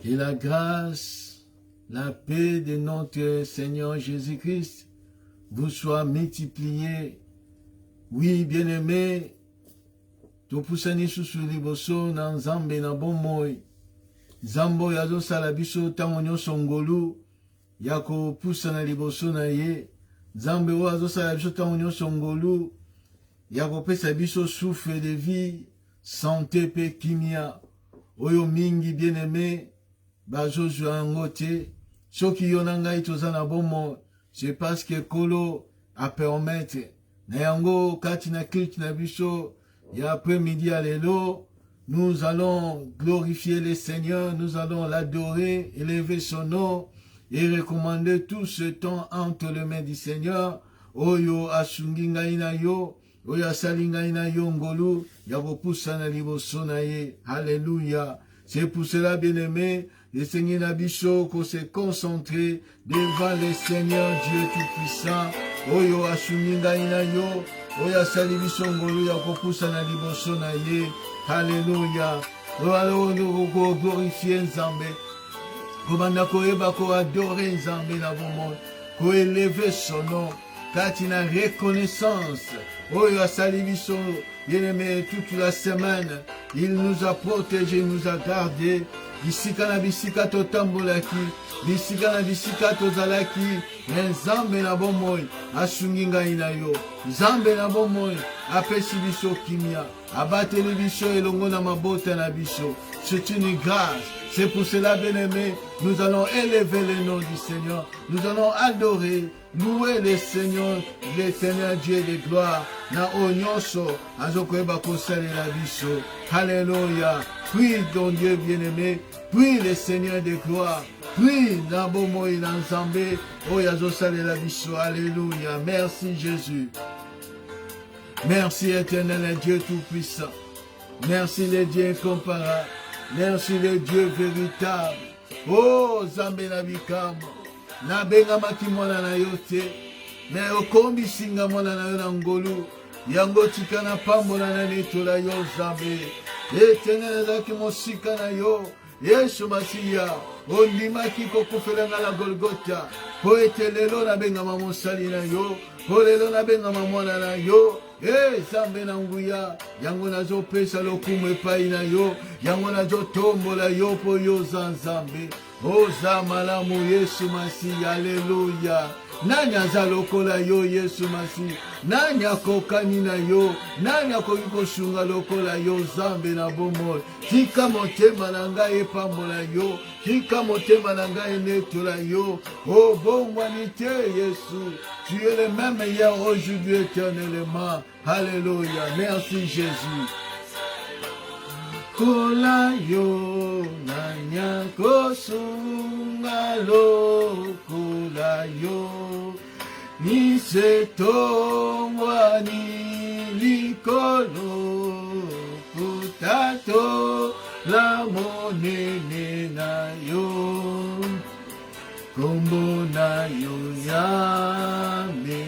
Que la grâce, la paix de notre Seigneur Jésus-Christ vous soit multipliée. Oui, bien-aimés, topusani susu liboso na nzambe na bomoi. Zambo yazo sala biso tango nyonso ngolu ya kopusa na liboso na ye. Zambe oyo azo sala biso tango nyonso ngolu ya kopesa biso souffle de vie, santé pe kimia. Oyo mingi bien-aimé, bazozwa yango te. Soki yo na ngai toza na bomoi, c'est parce que Kolo a permettre. Na yango kati na culte na biso ya après-midi à lelo, nous allons glorifier le Seigneur, nous allons l'adorer, élever son nom et recommander tout ce temps entre les mains du Seigneur. Oyo asungi ngai na yo, oyo asali ngai na yo ngolu, ya kopusa na liboso na ye. Alléluia. C'est pour cela, bien-aimé, le Seigneur Nabiso, qu'on s'est concentré devant le Seigneur Dieu Tout-Puissant. Oyo asungi ngai na yo, oyo asali biso ngolu ya kopusa na liboso na ye. Alléluia. Oyo glorifier Nzambe. Kobanda koyeba ko adorer Nzambe na bomoi. Ko élever son nom. Kati na reconnaissance. Oyo asali biso, bien-aimé, toute la semaine. Il nous a protégés, il nous a gardés. Bisika na bisika totambolaki, bisika na bisika tozalaki, Nzambe na bomoi, asungi ngai na yo. Nzambe na bomoi, apesi biso kimia, abateli biso elongo na mabota na biso. C'est une grâce. C'est pour cela, bien-aimé, nous allons élever le nom du Seigneur. Nous allons adorer, louer le Seigneur, l'éternel Dieu de gloire. Na onyonso, azokoeba kosale la biso. Alléluia. Prie ton Dieu bien-aimé, prie le Seigneur de gloire. Prie na bomoi na Nzambe, oyo azosale la biso. Alléluia. Merci Jésus. Merci éternel Dieu tout-puissant. Merci le Dieu incomparable. Merci le Dieu véritable. Oh, Nzambe na bikambo. Na benga makimona na yote. Na okombi singa mona na yo na ngolu. Yango tika na pambola na litola yo Nzambe. Éternel ezaki mosika na yo. Yesu Masiya. Ondimaki kokufela na la Golgotha. Po ete lelo na benga mosali na yo. Po lelo na benga mwana na yo. Nzambe na nguya, yango nazo pesa lokumu epai na yo, yango nazo tombola yo po yo za Nzambe. Oza malamu Yesu Masiya, Alléluia. Nani aza lokola yo Yesu Masiya, nani akokani na yo, nani akoki kosunga lokola yo Nzambe na bomoi. Tika motema na ngai epambola yo, tika motema na ngai enetola yo. Oh bomwani te Yesu, tu es le même hier, aujourd'hui, éternellement. Alléluia. Merci Jésus. Kola yo nanya kosunga lo kola yo ni setongwa ni likolo kutato la monene na yo kombo na yo yame.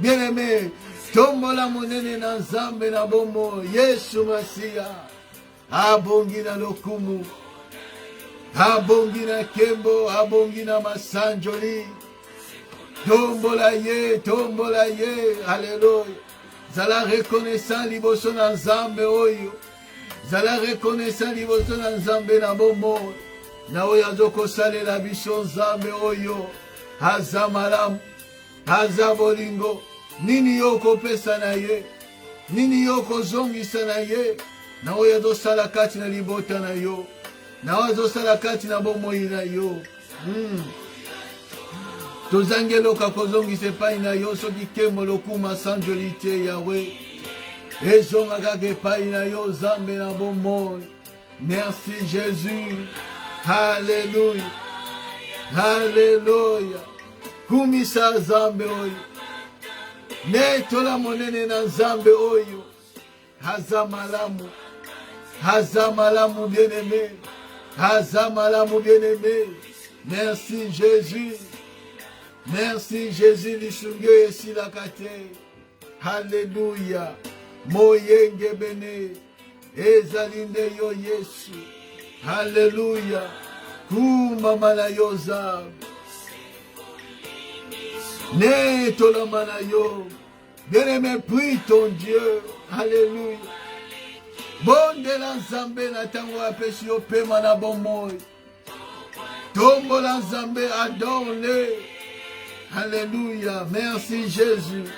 Bien-aimé, tombola monene na Nzambe na bomo Yesu Masiya. Abongi na lokumu, abongi na kembo, abongi na masanjoli. Tombola ye, alléluia. Zala reconnaissant liboso na Nzambe oyo. Zala reconnaissant liboso na Nzambe na bomo. Na oyo azoko salela biso Nzambe oyo. Aza malamu, aza bolingo. Nini yoko pesa na ye, nini yoko zongisa na ye. Na oyo azosala kati na libota na yo, na oyo azosala kati na bomoi na yo. Tozangeloka kozongisa epai na yo, soki kembo lokuma sanjoli te Yawe. Ezonga kaka epai na yo Nzambe na bomoi. Merci Jésus. Alléluia. Alléluia. Kumisa Nzambe oyo. Netola monene na Nzambe oyo. Haza malamu. Haza malamu bien-aimé. Haza malamu bien-aimé. Merci Jésus. Merci Jésus lisunge esila kate. Alléluia. Moyenge bene. Ezalinde yo Yesu. Alléluia. Kuma malayo nzambe. Ne tola malayo. Bien-aimé, prie ton Dieu. Alléluia. Bonde la nzambe na tango apesi yo pema na bomoi. Tombo la nzambe, adore-le. Alléluia. Merci Jésus.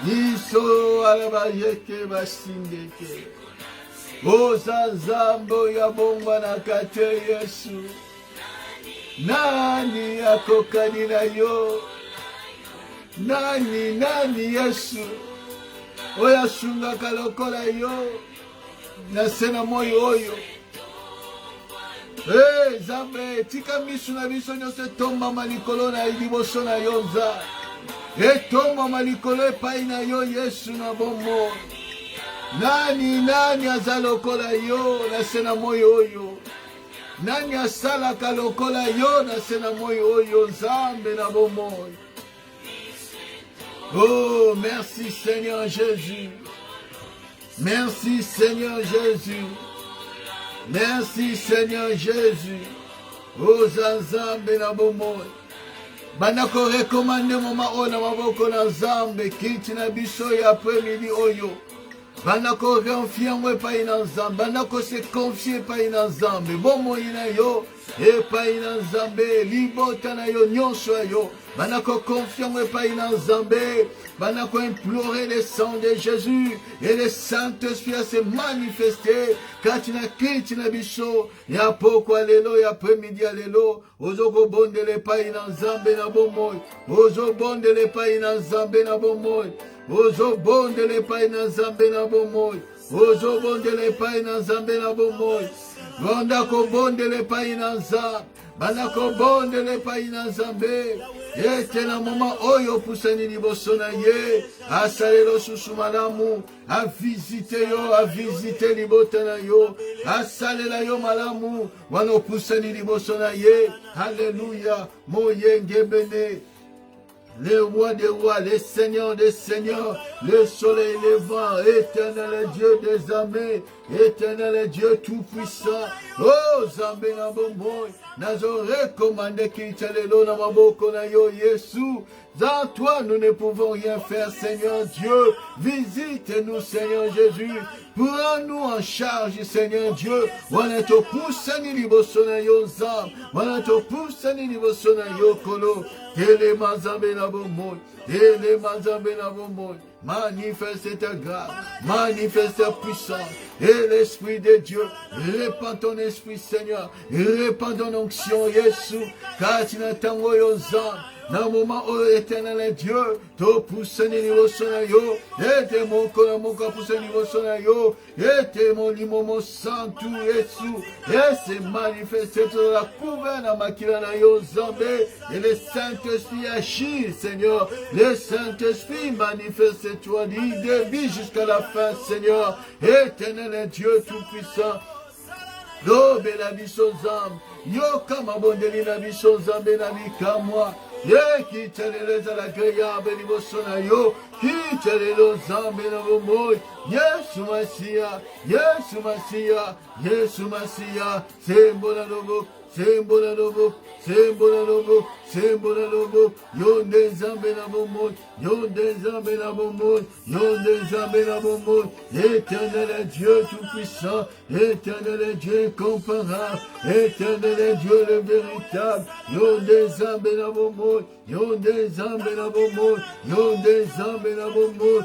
Iso alabayeke basingeke. Oza nzambo ya bomba na kate Yesu. Nani akokani na yo? Nani Yesu? Oya sunga kalokola yo. Nasena moyo oyo. Nzambe, tika misu na biso nyonso tomba malikolo na liboso na yo nza. Tomba malikolo epai na yo Yesu na bomoi. Nani aza lokola yo na sena moyo oyo? Nani asalaka lokola yo na sena moyo oyo nzambe na bomoi? Oh, merci Seigneur Jésus. Merci Seigneur Jésus. Merci Seigneur Jésus. Oh, nzambe na bomoi. Banako rekomande moma ona maboko na nzambe kiti na biso ya après-midi oyo. Banako confier epai na nzambe. Banako se confier epai na nzambe. Bomoi na yo epai na nzambe. Libota na yo nyonso yo. Banako confier epai na nzambe. Banako implorer le sang de Jésus et le Saint-Esprit à se manifester. Katina kiti na biso ya poko alelo ya après-midi alelo. Ozoko bonde epai na nzambe na bomoi. Ozo bonde epai na nzambe na bomoi. Ozo bonde epai na nzambe na bomoi. Ozo bonde epai na nzambe na bomoi. Bandako bonde epai na nzambe. Bandako bonde epai na nzambe. Ete na moma oyo pusani liboso na ye. Asalelo susu malamu. A visite libota na yo. Asalela yo malamu. Wano pusani liboso na ye. Alléluia. Moyenge bene. Le roi des rois, le seigneur des seigneurs, le soleil levant, éternel Dieu des armées, éternel Dieu tout-puissant. Oh, Zambé na bomboy, nazo recommandé qu'il t'alelo na maboko na yo, Yesu. Dans toi, nous ne pouvons rien faire, Seigneur Dieu. Visite-nous, Seigneur Jésus. Prends-nous en charge, Seigneur Dieu. Wanato poussani liboso na yo nzam. Wanato poussani liboso na yo kolo. Ele mazambe na bomoi. Ele mazambe na bomoi. Manifeste ta grâce, manifeste ta puissance. Et l'Esprit de Dieu, répand ton Esprit, Seigneur. Répand ton onction, Jésus. Car tu n'attends yo nzam. Dans le moment où éternel Dieu, to poussani liboso na yo, ete mon kona moka poussani liboso na yo, ete mon limomo santu Yesu, et se manifeste dans la couverture na makila na yo Zambé, et le Saint-Esprit agit, Seigneur, le Saint-Esprit manifeste-toi, dit de vie jusqu'à la fin, Seigneur, éternel Dieu tout-puissant, lobe la biso Zambe, yo kama bondeli na biso Zambe na bikamwa, ye kiteleleza la agréable liboso na yo, kitelelo Zambe na bomoi, Yesu Masia, Yesu Masia, Yesu Masia, sembola lobo, sembola lobo, sembola lobo, sembola lobo, yonde Zambe na bomoi, yonde Zambe na bomoi, yonde Zambe na bomoi, éternel Dieu tout-puissant, éternel Dieu incomparable, éternel Dieu le véritable, yonde Zambe na bomoi, yonde Zambe na bomoi, yonde Zambe na bomoi,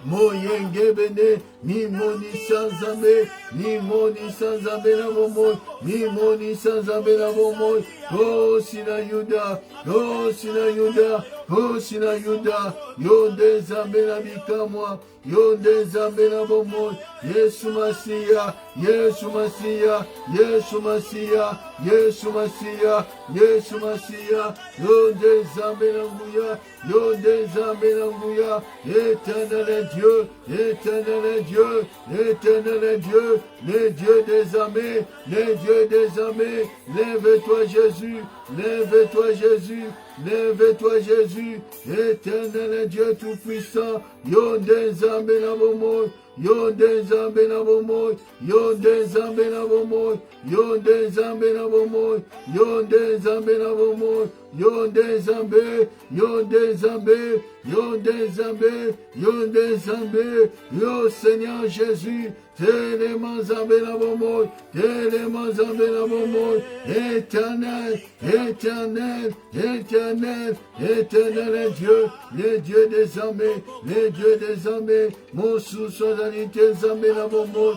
Moyenge bene, ni moni sans zambe, ni moni sans zambe na bomoi, ni moni sans zambe na bomoi, oh sina yuda, oh sina yuda, oh sina yuda, yonde zambe na bikamwa, yonde zambe na bomoi, Yesu Masia, Yesu Masia, Yesu Masia, Yesu Masia, Yesu Masia, yonde zambe na nguya, yonde zambe na nguya, éternel Dieu, éternel Dieu, éternel Dieu, le Dieu des armées, le Dieu des armées, lève-toi Jésus, lève-toi Jésus, lève-toi Jésus, éternel Dieu tout-puissant, Yonde Zambe na bomoy, Yonde Zambe na bomoy, Yonde Zambe na bomoy, Yonde Zambe na bomoy, Yonde Zambe na bomoy, Yonde Zambe, Yonde Zambe, Yonde Zambe, Yonde Zambe, Yo Seigneur Jésus, tellement Zambe na bomoy, tellement Zambe na bomoy, éternel, éternel, éternel, éternel Dieu, le Dieu des armées, le Dieu des armées, mon sous-solalité Zambe na bomoy,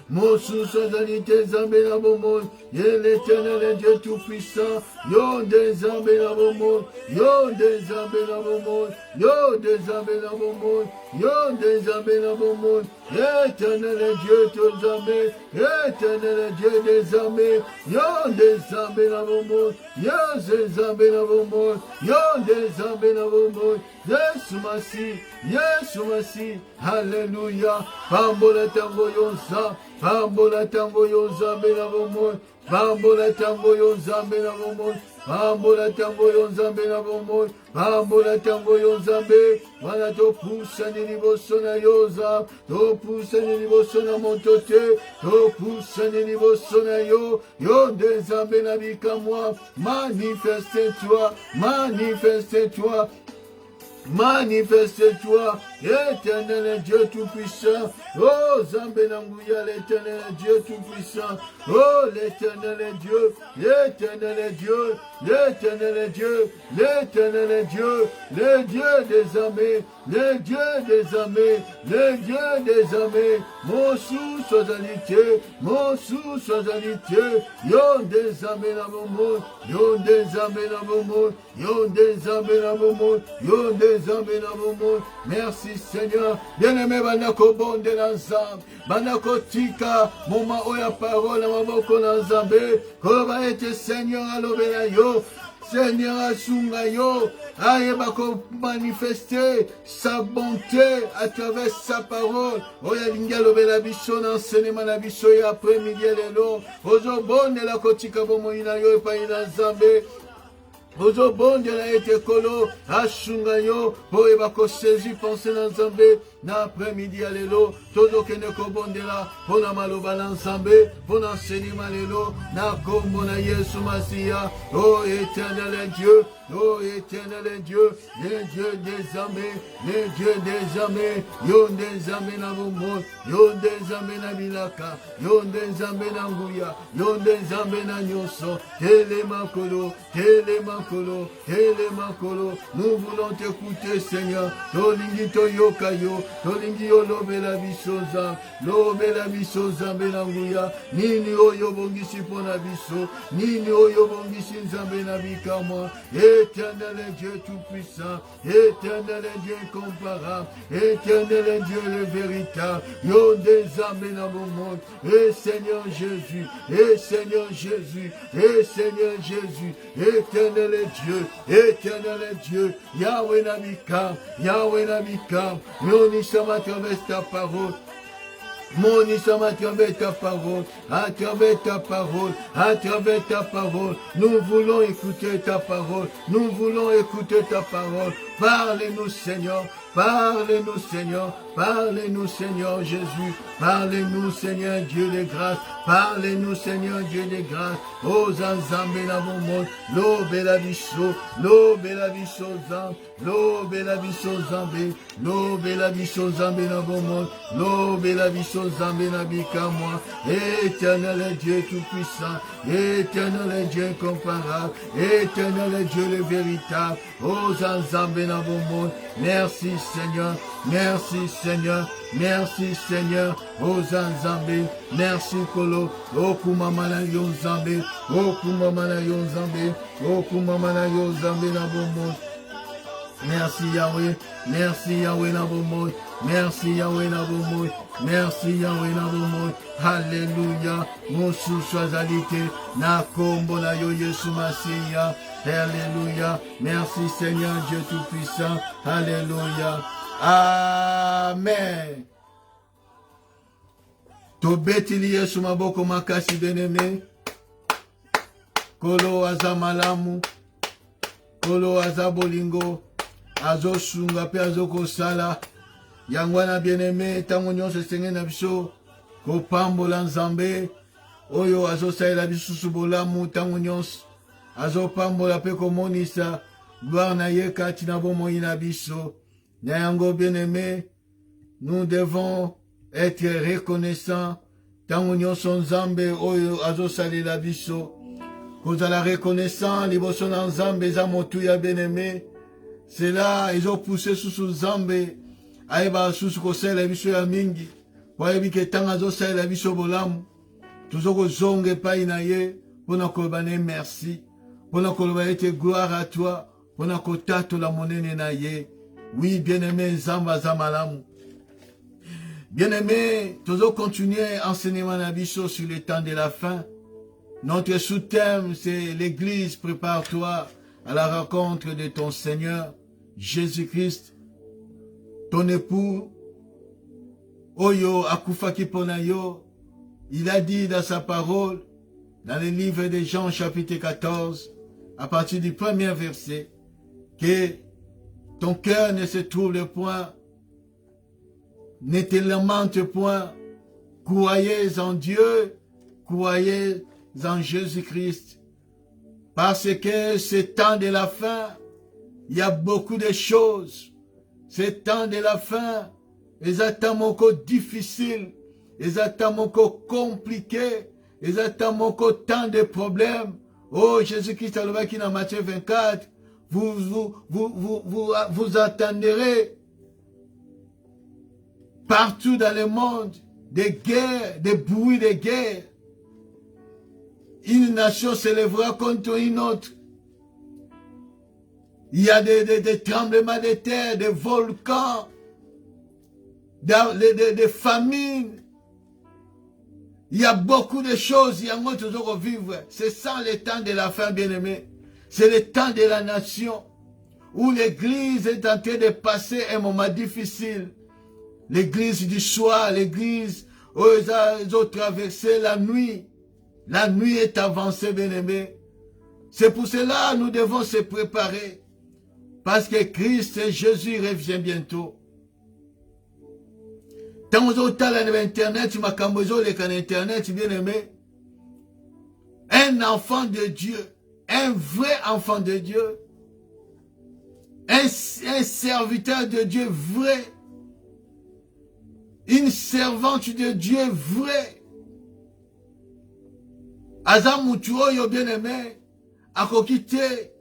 mon sous-solalité Zambe na bomoy, et l'éternel Dieu tout-puissant, yo des Zambe na bomoy, yo des Zambe na bomoy, yo des Zambe na bomoy, yo des Zambe na bomoy, éternel Dieu tout armées, éternel Dieu des armées, yo des Zambe na bomoy, yo des Zambe na bomoy, yo des Zambe na bomoy, Yesu Masi, Yesu Masi, Alléluia, Pambola tango yonza, Pambola tango yonza bena bomoy, Pambola tango yonza bena bomoy, Pambola tango yonza bena bomoy, Pambola tango yonza be, wana to pusa ni liboso na yoza, to pusa ni liboso na montote, to pusa ni liboso na yo, yo dezambe na bikamwa, manifeste-toi, manifeste-toi, manifeste-toi, éternel Dieu tout-puissant. Oh, Zambenanguya, l'éternel Dieu tout-puissant. Oh, l'éternel Dieu, l'éternel Dieu, l'éternel Dieu, l'éternel Dieu, le Dieu des armées, le Dieu des armées, le Dieu des armées. Mon sous-sozalité, mon sous-sozalité. Yon des armées dans mon monde, yon des armées dans mon monde, yon des armées dans mon monde, yon des armées dans mon monde. Merci Seigneur. Bien-aimé, banako bonde l'ensemble. Banako tika, moment où la parole à maboko l'ensemble. Koba ete Seigneur alobela yo. Seigneur asunga yo. Aye bako manifester sa bonté à travers sa parole. Oya linga lobela biso na enseignement na biso ya après-midi lelo. Ozo bonde la kotika bomo ina yo pa ina zambe. Ozo bonde la ete kolo asunga yo po e bako sezi penser na zambe. Na après-midi alelo, todo kene ko bondela, pona maloba l'ensemble, pona enseignement lelo, na kombo na Yesu Masia, oh éternel Dieu, oh éternel Dieu, le Dieu des armées, le Dieu des armées, yon des armées na bombo, yon des armées na bilaka, yon des armées na nguya, yon des armées na nyoso, telemakolo, telemakolo, telemakolo, nous voulons t'écouter Seigneur, tolingi toyoka yo, tolingi yo lobela bisoza, lobela bisoza benanguya, nini oyo bongisi pona biso, nini oyo bongisi nzambe na bikamwa, éternel Dieu tout-puissant, éternel Dieu incomparable, éternel Dieu le véritable, yo des armées dans mon monde, et Seigneur Jésus, et Seigneur Jésus, et Seigneur Jésus, éternel Dieu, Yahweh Nabikam, Yahweh Nabikam, nous sommes à travers ta parole. Mon nous sommes à travers ta parole, à travers ta parole, à travers ta parole. Nous voulons écouter ta parole, nous voulons écouter ta parole. Parlez-nous Seigneur, parlez-nous Seigneur, parlez-nous Seigneur Jésus, parlez-nous Seigneur Dieu de grâce, parlez-nous Seigneur Dieu de grâce. Oh Zanzambe na bomon, lo bela biso, lo bela biso zam, lo bela biso zambe, lo bela biso zambe na bomon, lo bela biso zambe na bikamwa. Éternel Dieu tout-puissant, éternel Dieu incomparable, éternel Dieu le véritable. Oh Zanzambe na bomon, merci Seigneur, merci Seigneur. Merci Seigneur, oh Zanzambe, merci Kolo, oh Kumamana Yonzambe, oh Kumamana Yonzambe, oh Kumamana Yonzambe na bomon. Merci Yahweh, merci Yahweh na bomon, merci Yahweh na bomon, merci Yahweh na bomon. Alléluia, mon sous-soisalité, na kombo na yo Yesu Masia. Alléluia, merci Seigneur Dieu tout-puissant. Alléluia. Amen. Tobetili Yesu maboko makasi bien-aimé. Kolo aza malamu. Kolo aza bolingo. Azo sunga pe azo kosala. Yangwana bien-aimé. Tango nyonso senge na biso. Kopambola Nzambe. Oyo azo saela biso subolamu tango nyonso. Azo pambola pe komonisa. Gloire na ye kati na bomoi na biso. Na yango bien-aimé. Nous devons être reconnaissants. Tango nyonso Nzambe oyo azo salela biso. Kozala reconnaissant liboso na Nzambe za motuya bien-aimé. C'est là ils ont poussé sous Nzambe. Aïba sous kosela biso ya mingi. Wayebi ke tanga azo salela biso bolamu. Tuzoko zonge pa na ye. Pona kolobane merci. Pona kolobane te gloire à toi. Pona kotato la monene na ye. Oui bien-aimé Nzambe aza malamu. Bien-aimés, toujours continuer enseignement Nabiso sur le temps de la fin. Notre sous-thème, c'est l'Église, prépare-toi à la rencontre de ton Seigneur, Jésus-Christ, ton époux, Oyo Akufaki Ponayo. Il a dit dans sa parole, dans le livre de Jean chapitre 14, à partir du premier verset, que ton cœur ne se trouble point, ne te lamente point, croyez en Dieu, croyez en Jésus-Christ. Parce que ce temps de la fin, il y a beaucoup de choses. Ce temps de la fin, ils attendent encore difficile, ils attendent encore compliqué, ils attendent encore tant de problèmes. Oh, Jésus-Christ, qui dans Matthieu 24, vous attendrez partout dans le monde, des guerres, des bruits de guerre. Une nation s'élèvera contre une autre. Il y a des tremblements de terre, des volcans, des famines. Il y a beaucoup de choses, il y a moins toujours à vivre. C'est ça le temps de la fin, bien-aimé. C'est le temps de la nation, où l'Église est en train de passer un moment difficile. L'église du soir, l'église où ils ont traversé la nuit. La nuit est avancée, bien-aimés. C'est pour cela que nous devons se préparer. Parce que Christ et Jésus revient bientôt. Tant que vous avez Internet, Internet, bien-aimé. Un enfant de Dieu, un vrai enfant de Dieu, un serviteur de Dieu vrai, une servante de Dieu vraie. Aza mutu oyo bien-aimé, akokite,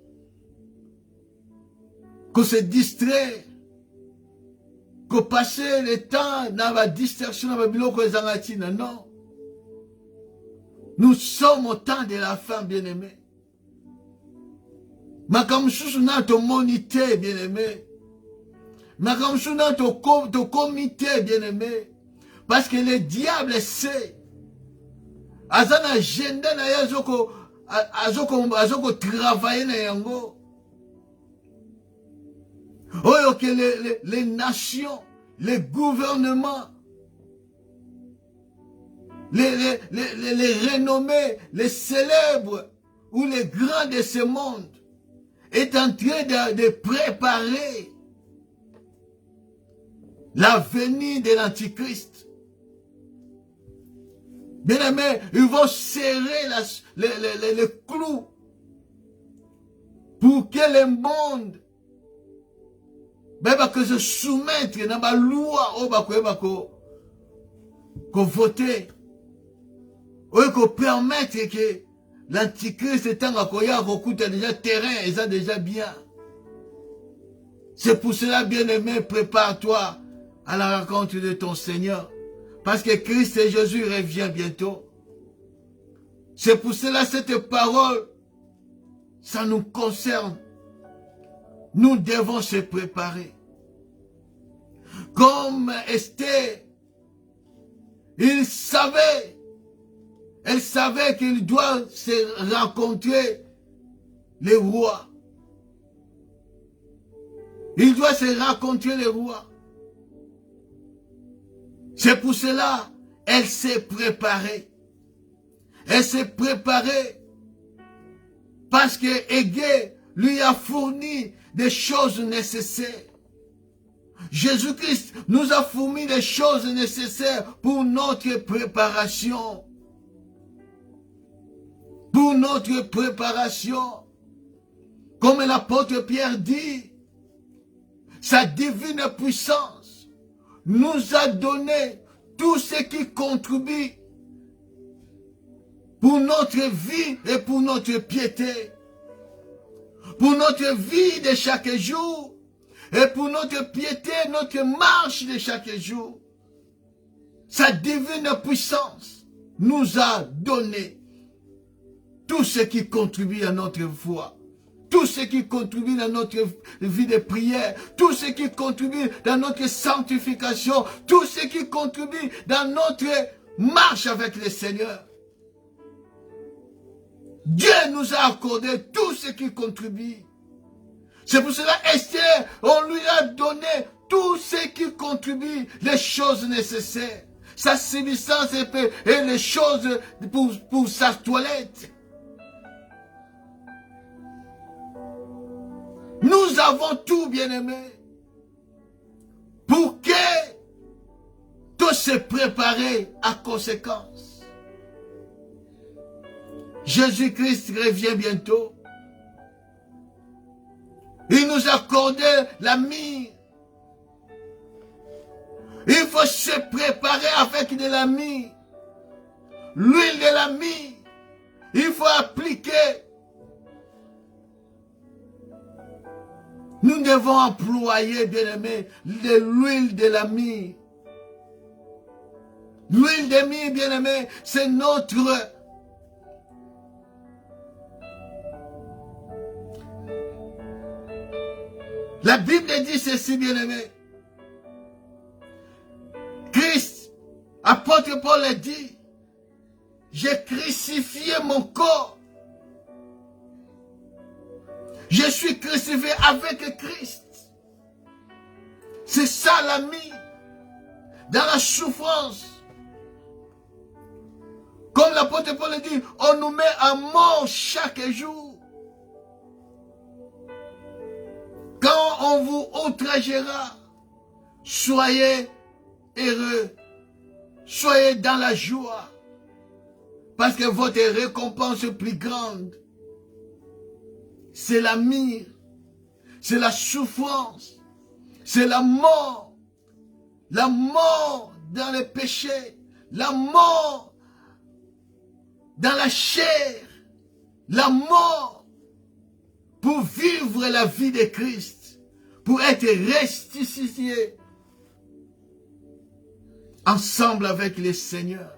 qu'on se distrait, qu'on passe le temps dans la distraction, dans la biloko ezangatina. Non. Nous sommes au temps de la fin, bien-aimé. Makamsusu na to monité, bien-aimé. Makamsusu na to comité, bien-aimé. Parce que le diable sait. Azana agenda na yazoko azoko travailler na yango. Oyo que les nations, les gouvernements, les renommés, les célèbres ou les grands de ce monde est en train de préparer la venue de l'Antichrist. Bien aimé, ils vont serrer le clou pour que le monde que se soumettre dans la loi qu'on voter ou qu'on permettre que l'Antichrist étant à déjà terrain et ça déjà bien. C'est pour cela, bien-aimé, prépare-toi à la rencontre de ton Seigneur. Parce que Christ et Jésus revient bientôt. C'est pour cela, cette parole, ça nous concerne. Nous devons se préparer. Comme Esther, elle savait qu'il doit se rencontrer les rois. Il doit se rencontrer les rois. C'est pour cela elle s'est préparée. Elle s'est préparée parce que Égée lui a fourni des choses nécessaires. Jésus-Christ nous a fourni des choses nécessaires pour notre préparation. Pour notre préparation. Comme l'apôtre Pierre dit, sa divine puissance nous a donné tout ce qui contribue pour notre vie et pour notre piété. Pour notre vie de chaque jour et pour notre piété, notre marche de chaque jour. Sa divine puissance nous a donné tout ce qui contribue à notre foi. Tout ce qui contribue dans notre vie de prière, tout ce qui contribue dans notre sanctification, tout ce qui contribue dans notre marche avec le Seigneur. Dieu nous a accordé tout ce qui contribue. C'est pour cela, Esther, on lui a donné tout ce qui contribue, les choses nécessaires. Sa subsistance et les choses pour sa toilette. Nous avons tout, bien-aimé, pour que tout se prépare à conséquence. Jésus-Christ revient bientôt. Il nous a accordé la myrrhe. Il faut se préparer avec de la myrrhe. L'huile de la myrrhe. Il faut appliquer. Nous devons employer, bien-aimés, de l'huile de la myrrhe. L'huile de myrrhe, bien-aimés, c'est notre... La Bible dit ceci, bien-aimés. Christ, apôtre Paul a dit, j'ai crucifié mon corps. Je suis crucifié avec Christ. C'est ça l'ami. Dans la souffrance. Comme l'apôtre Paul dit, on nous met à mort chaque jour. Quand on vous outragera, soyez heureux. Soyez dans la joie. Parce que votre récompense est plus grande. C'est la myrrhe, c'est la souffrance, c'est la mort dans le péché, la mort dans la chair, la mort pour vivre la vie de Christ, pour être ressuscité ensemble avec le Seigneur.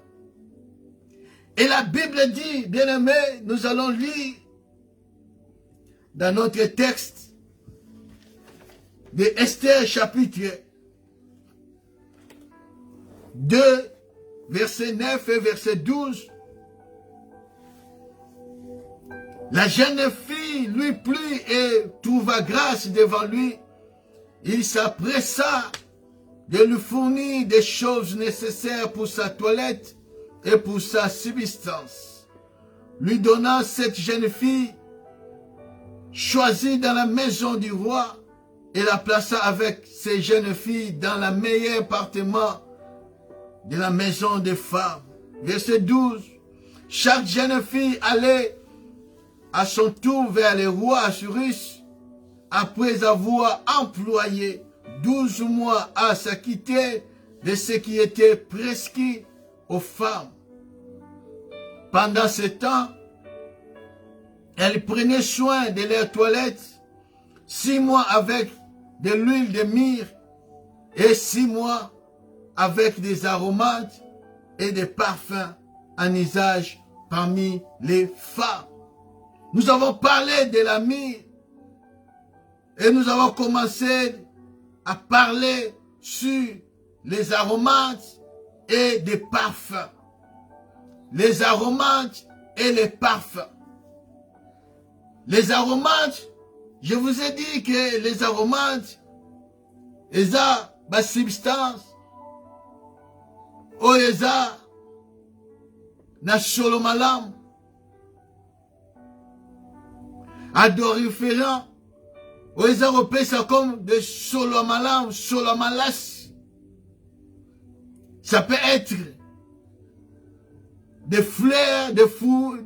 Et la Bible dit, bien-aimés, nous allons lire dans notre texte de Esther chapitre 2, verset 9 et verset 12. La jeune fille lui plut et trouva grâce devant lui. Il s'appressa de lui fournir des choses nécessaires pour sa toilette et pour sa subsistance. Lui donna cette jeune fille choisie dans la maison du roi et la plaça avec ses jeunes filles dans le meilleur appartement de la maison des femmes. Verset 12. Chaque jeune fille allait à son tour vers le roi Assuérus après avoir employé 12 mois à s'acquitter de ce qui était prescrit aux femmes. Pendant ce temps, elle prenait soin de leur toilette, 6 mois avec de l'huile de myrrhe et 6 mois avec des aromates et des parfums en usage parmi les femmes. Nous avons parlé de la myrrhe et nous avons commencé à parler sur les aromates et des parfums. Les aromates et les parfums. Les aromates, je vous ai dit que les aromates, ils ont ma substance, ou ils ont na solo malamu. Adoriférant, oeza kopesa comme de solo malamu, solo malasi. Ça peut être des fleurs, des feuilles,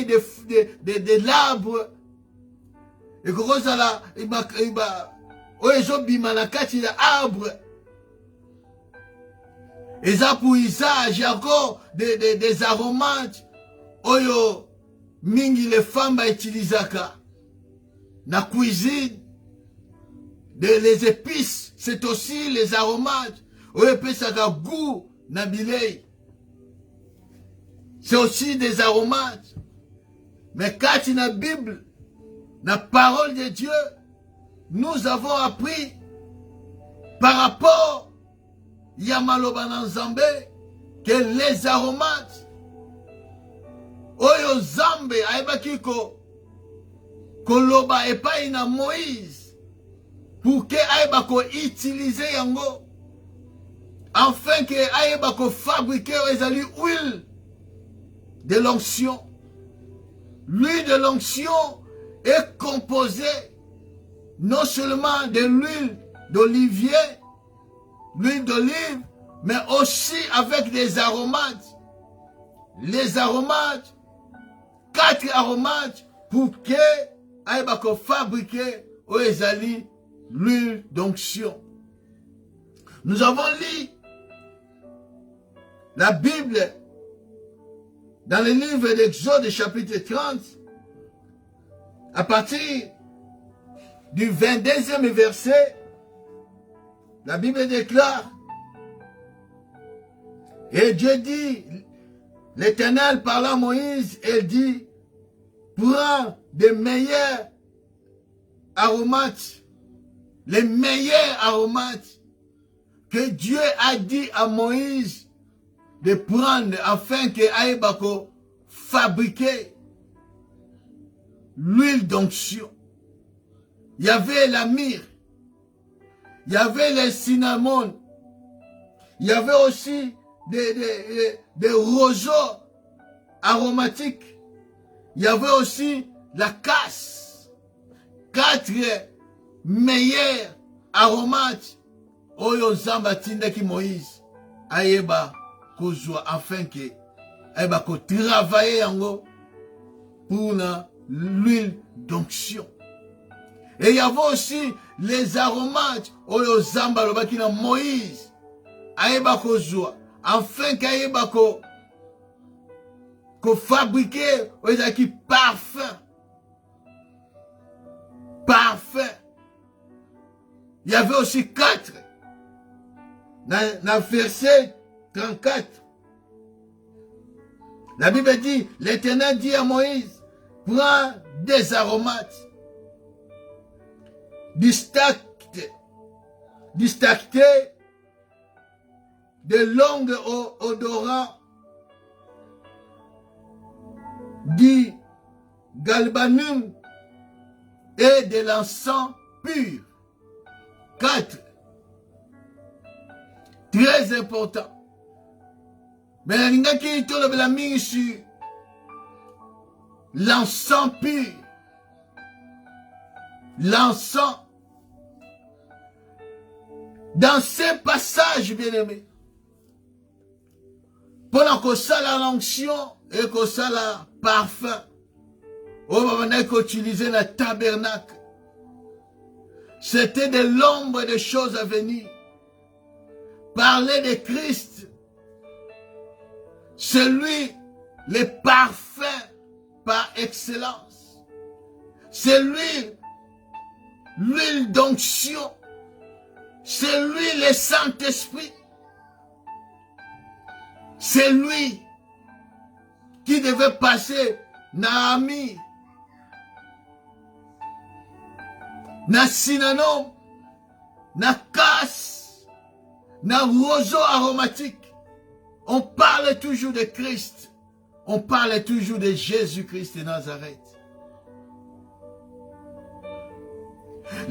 de l'arbre. Et kokozala oyo bima na kati ya arbre. Eza pour usage encore des aromates oyo mingi les femmes utilisaka na cuisine. Les épices, c'est aussi les aromates oyo pesaka goût na bilei. C'est aussi des aromates. Mais quand dans la Bible, la parole de Dieu, nous avons appris par rapport à Yamaloba Nzambe que les aromates, Oyo Zambe, Aibakiko, Koloba et pas ina Moïse, pour que Aibako utilise yango, afin que Aibako fabrique ezali huile de l'onction. L'huile de l'onction est composée non seulement de l'huile d'olivier, l'huile d'olive, mais aussi avec des aromates. Les aromates, 4 aromates pour que aibako fabriquer au ezali l'huile d'onction. Nous avons lu la Bible dans le livre d'Exode chapitre 30, à partir du 22e verset, la Bible déclare, et Dieu dit, l'Éternel parla à Moïse, et dit, prends des meilleurs aromates, les meilleurs aromates que Dieu a dit à Moïse de prendre afin que Aïbako fabriquer l'huile d'onction. Il y avait la myrrhe, il y avait le cinnamon, il y avait aussi des roseaux aromatiques, il y avait aussi la casse. 4 meilleurs aromates oyo Nzambe tindaki Moïse ayeba kozwa afin que ayeba travailler yango pour l'huile d'onction. Et il y avait aussi les aromates oyo Nzambe alobaki na Moïse ayeba kozwa afin qu'ayeba ko fabriquer oyaki parfum. Parfum. Il y avait aussi 4. Dans verset 34. La Bible dit, l'Éternel dit à Moïse, prends des aromates distinctés, de longues odorants, du galbanum et de l'encens pur. 4. Très important. Mais la mingi sur l'encens pur. L'encens. Dans ces passages, bien-aimés, pendant que ça la l'onction et que ça la parfum, on va utiliser le tabernacle. C'était de l'ombre des choses à venir. Parler de Christ, c'est lui le parfum par excellence. C'est lui l'huile d'onction. C'est lui le Saint-Esprit. C'est lui qui devait passer Naami, na cinnamon, na casse, na roseau aromatique. On parle toujours de Christ. On parle toujours de Jésus-Christ de Nazareth.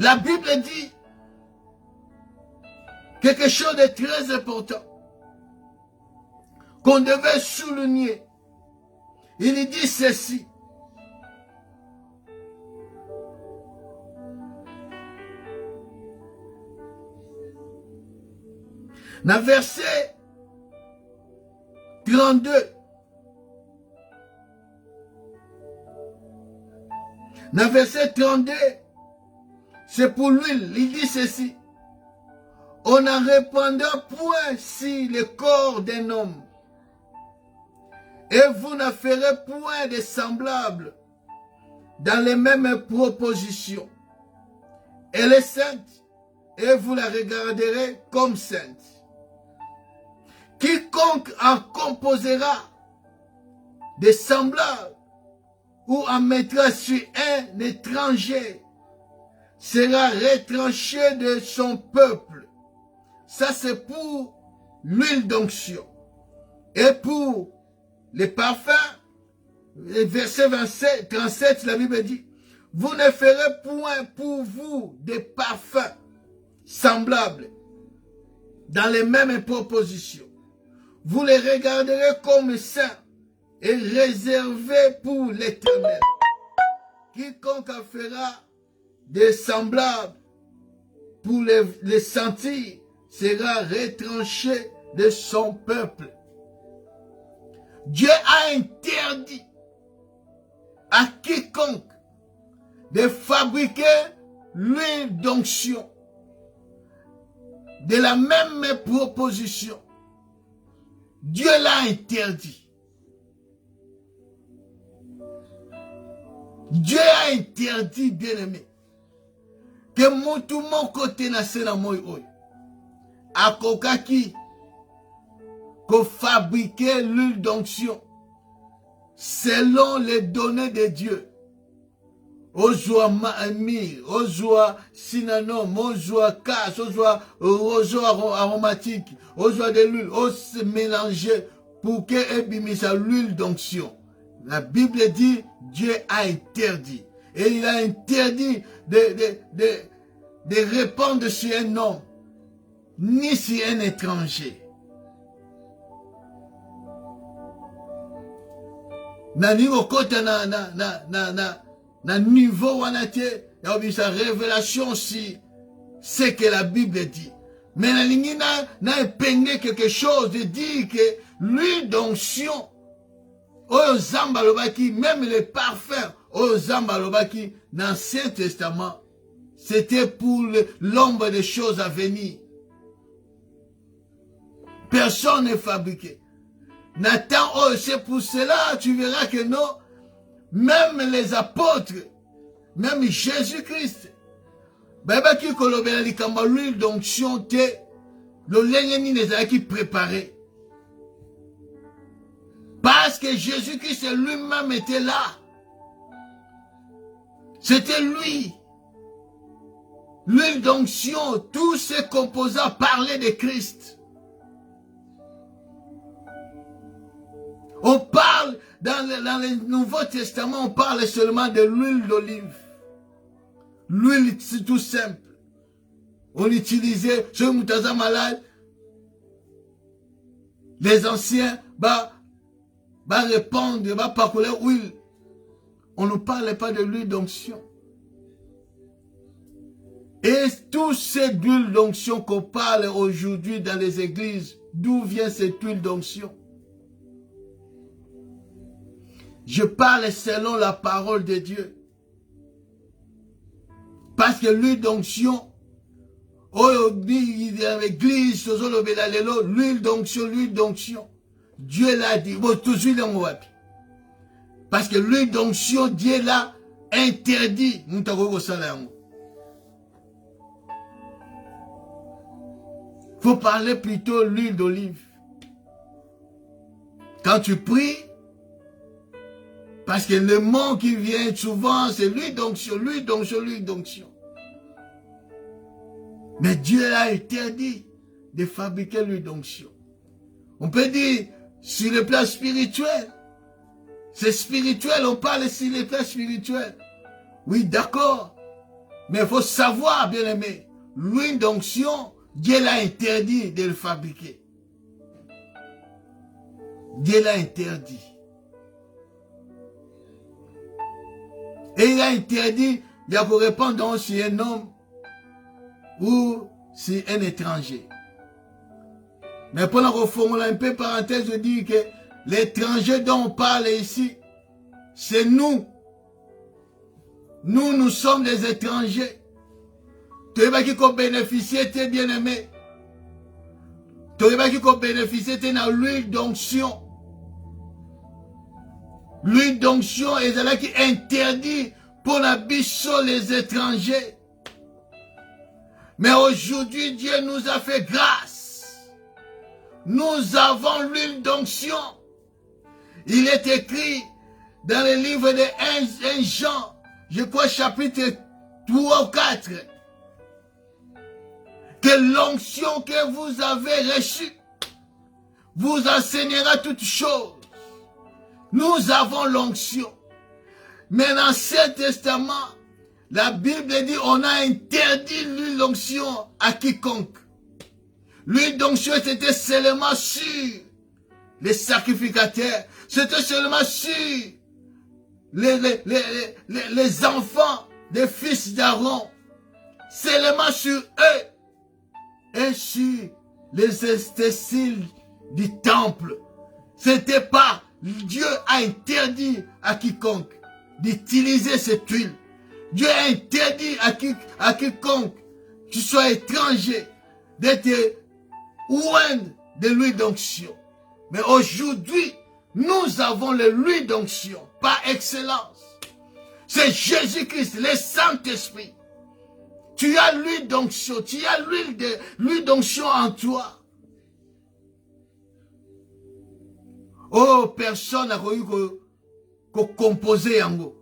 La Bible dit quelque chose de très important. qu'on devait souligner. Il dit ceci. Dans verset 32, dans verset 32, c'est pour l'huile, il dit ceci. On n'en répandra point si le corps d'un homme, et vous ne ferez point de semblable dans les mêmes propositions. Elle est sainte, et vous la regarderez comme sainte. Quiconque en composera des semblables ou en mettra sur un étranger sera retranché de son peuple. Ça, c'est pour l'huile d'onction. Et pour les parfums, verset 37, la Bible dit, vous ne ferez point pour vous des parfums semblables dans les mêmes propositions. Vous les regarderez comme saints et réservés pour l'Éternel. Quiconque en fera des semblables pour les sentir sera retranché de son peuple. Dieu a interdit à quiconque de fabriquer l'huile d'onction de la même proposition. Dieu l'a interdit. Dieu a interdit, bien-aimé, que tout mon côté n'a pas moi à kokaki qu'on fabriquer l'huile d'onction selon les données de Dieu. Ozwa ma'amir, ozwa sinanum, ozwa casse, ozwa roseau aromatique, ozwa de l'huile, on se mélanger pour que ébimisa l'huile d'onction. La Bible dit, Dieu a interdit. Et il a interdit de répandre sur un homme, ni sur un étranger. Nani okota na niveau wanate, ya obisa révélation si c'est que la Bible dit. Mais na épingé quelque chose de dire que l'huile d'onction, aux zambalobaki, même les parfums, aux zambalobaki, dans l'Ancien Testament, c'était pour l'ombre des choses à venir. Personne n'est fabriqué. Nathan, oh, c'est pour cela, tu verras que non, même les apôtres, même Jésus-Christ, Baba qui kolobela likamba l'huile d'onction te, le lengeni les qui préparé. Parce que Jésus-Christ lui-même était là. C'était lui. L'huile d'onction, tous ces composants parlaient de Christ. On parle, dans le Nouveau Testament, on parle seulement de l'huile d'olive. L'huile, c'est tout simple. On utilisait, chez Moutaza malade, les anciens, répondre, parcourir l'huile. On ne parlait pas de l'huile d'onction. Et toutes ces huiles d'onction qu'on parle aujourd'hui dans les églises, d'où vient cette huile d'onction? Je parle selon la parole de Dieu. Parce que l'huile d'onction, l'église, l'huile d'onction, Dieu l'a dit. Parce que l'huile d'onction, Dieu l'a interdit. Faut parler plutôt l'huile d'olive. Quand tu pries, parce que le mot qui vient souvent, c'est l'huile d'onction, l'huile d'onction, l'huile d'onction. Mais Dieu a interdit de fabriquer l'huile d'onction. On peut dire, sur le plan spirituel, c'est spirituel, on parle sur le plan spirituel. Oui, d'accord. Mais il faut savoir, bien aimé, l'huile d'onction, Dieu l'a interdit de le fabriquer. Dieu l'a interdit. Et il a interdit, il y a pour répondre donc sur un homme ou sur un étranger. Mais pour la reformuler un peu, parenthèse, je dis que l'étranger dont on parle ici, c'est nous. Nous sommes des étrangers. Tu vas qui bénéficier, tu es bien-aimé. Tu vas qui bénéficier, tu es dans l'huile d'onction. L'huile d'onction est là qui interdit pour la bichon les étrangers. Mais aujourd'hui, Dieu nous a fait grâce. Nous avons l'huile d'onction. Il est écrit dans le livre de 1 Jean, je crois chapitre 3 ou 4, que l'onction que vous avez reçue vous enseignera toutes choses. Nous avons l'onction. Mais dans l'Ancien Testament, la Bible dit on a interdit l'huile d'onction à quiconque. L'huile d'onction c'était seulement sur les sacrificateurs. C'était seulement sur les enfants des fils d'Aaron. Seulement sur eux et sur les ustensiles du temple. C'était pas, Dieu a interdit à quiconque d'utiliser cette huile. Dieu a interdit à quiconque, tu sois étranger, d'être loin de l'huile d'onction. Mais aujourd'hui, nous avons l'huile d'onction par excellence. C'est Jésus-Christ, le Saint-Esprit. Tu as l'huile d'onction, tu as l'huile d'onction en toi. Oh, personne n'a connu qu'on composer yango.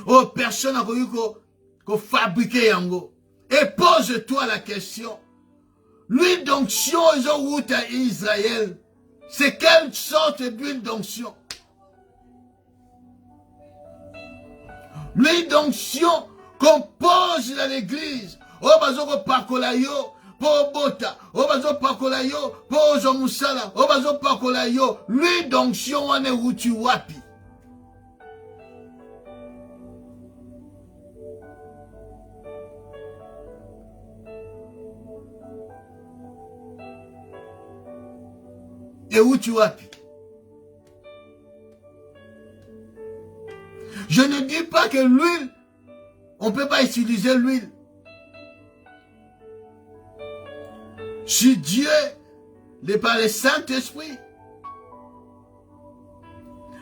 Oh, personne n'a connu qu'on fabriquer yango. Et pose-toi la question. L'huile d'onction, ils ont route à Israël. C'est quelle sorte d'huile d'onction? L'huile d'onction qu'on pose dans l'église. Oh, bazo ko pakola yo, po bota. Oh, bazo pakola yo, po zomusala. Oh, bazo pakola yo. L'huile d'onction, on est route wapi. Et où tu vas? Je ne dis pas que l'huile, on ne peut pas utiliser l'huile. Si Dieu, par le Saint-Esprit,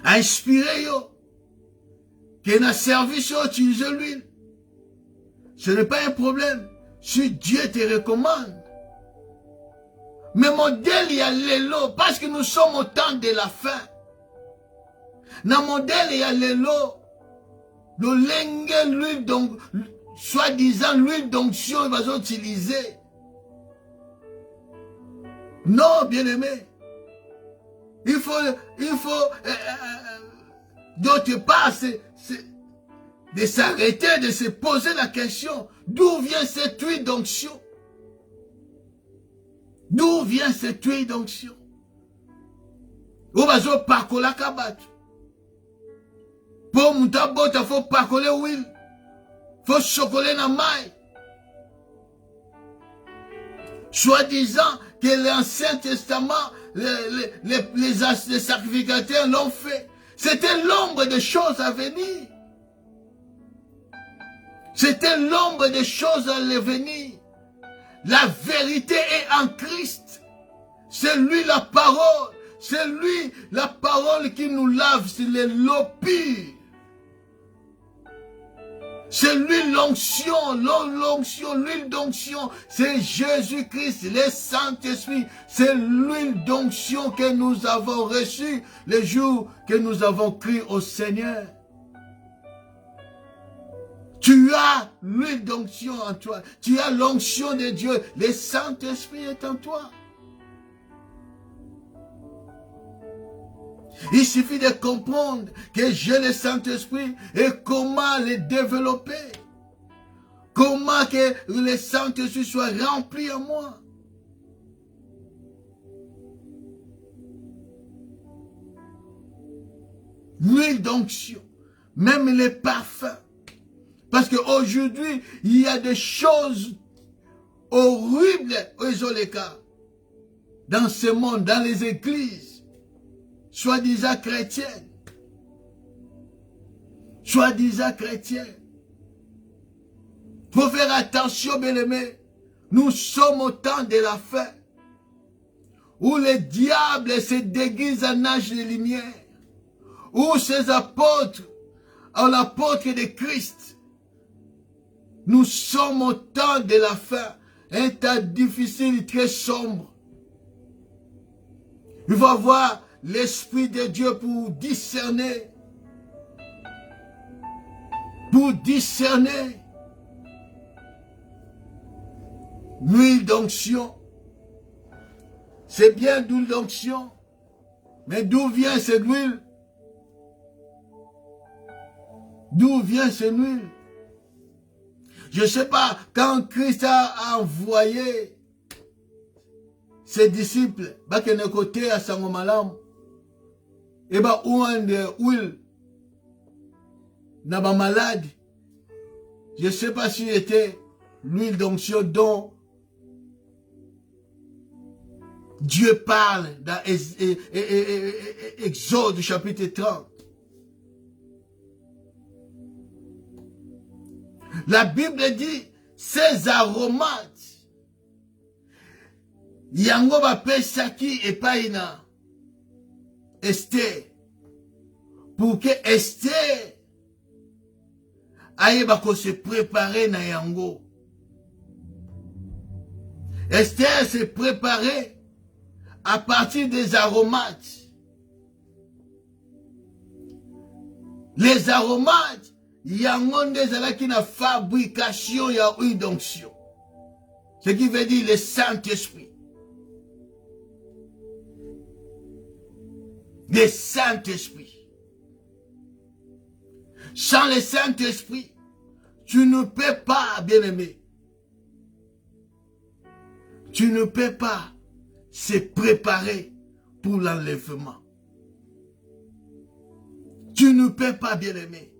a inspiré yo, qu'il a servi sur utiliser l'huile, ce n'est pas un problème. Si Dieu te recommande. Mais modèle, il y a l'élo, parce que nous sommes au temps de la fin. Dans le modèle, il y a l'élo, le lingue, l'huile donc, soi-disant l'huile d'onction, ils vont utiliser. Non, bien-aimé. Il faut d'autre part, de s'arrêter, de se poser la question, d'où vient cette huile d'onction? D'où vient cette huile d'onction? Où va-t-on parcoler la cabane? Pour monter à bord, il faut parcoler l'huile. Il faut chocoler la maille. Soi-disant que l'Ancien Testament, les sacrificateurs l'ont fait. C'était l'ombre des choses à venir. C'était l'ombre des choses à venir. La vérité est en Christ. C'est lui la parole. C'est lui la parole qui nous lave. C'est l'eau pure. C'est lui l'onction, l'huile d'onction. C'est Jésus-Christ, le Saint-Esprit. C'est l'huile d'onction que nous avons reçue le jour que nous avons crié au Seigneur. Tu as l'huile d'onction en toi. Tu as l'onction de Dieu. Le Saint-Esprit est en toi. Il suffit de comprendre que j'ai le Saint-Esprit et comment le développer. Comment que le Saint-Esprit soit rempli en moi. l'huile d'onction, même les parfums. Parce qu'aujourd'hui, il y a des choses horribles, dans ce monde, dans les églises, soi-disant chrétiennes. Soi-disant chrétiennes. Il faut faire attention, bien-aimés. Nous sommes au temps de la fin, où le diable se déguise en ange de lumière, où ces apôtres, l'apôtre de Christ, nous sommes au temps de la fin, un temps difficile, très sombre. Il faut avoir l'Esprit de Dieu pour discerner. Pour discerner. L'huile d'onction. C'est bien d'huile d'onction. Mais d'où vient cette huile? D'où vient cette huile? Je ne sais pas, quand Christ a envoyé ses disciples, bakene côté à Sangomalam, et bah ou un de huile, n'a pas malade. Je ne sais pas si c'était l'huile d'onction dont Dieu parle dans Exode chapitre 30. La Bible dit, ces aromates, yango bapesaki epaina Esther, pour que Esther aille se préparer na yango. Esther s'est préparée à partir des aromates. Les aromates, yango ndezalaki na fabrication ya huile d'onction. Ce qui veut dire le Saint-Esprit. Le Saint-Esprit. Sans le Saint-Esprit, tu ne peux pas, bien-aimé. Tu ne peux pas se préparer pour l'enlèvement. Tu ne peux pas, bien-aimé.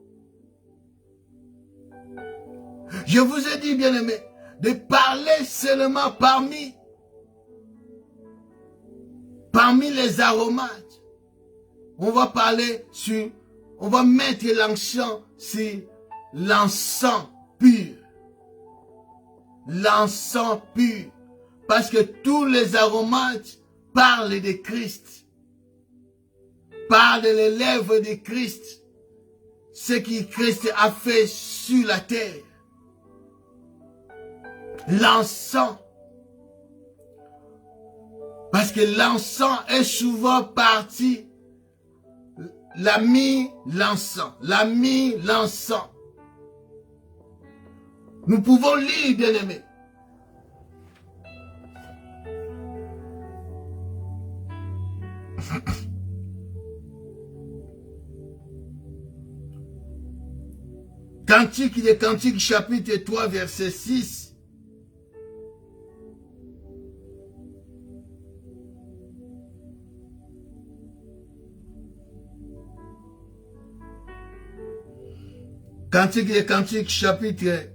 Je vous ai dit, bien-aimé, de parler seulement parmi les aromates. On va parler sur, on va mettre l'encens sur l'encens pur. L'encens pur. Parce que tous les aromates parlent de Christ. Parlent des lèvres de Christ. Ce que Christ a fait sur la terre. L'encens. Parce que l'encens est souvent parti. L'encens. L'encens. Nous pouvons lire, bien-aimés. Cantique des Cantiques, chapitre 3, verset 6. Cantique des Cantiques, chapitre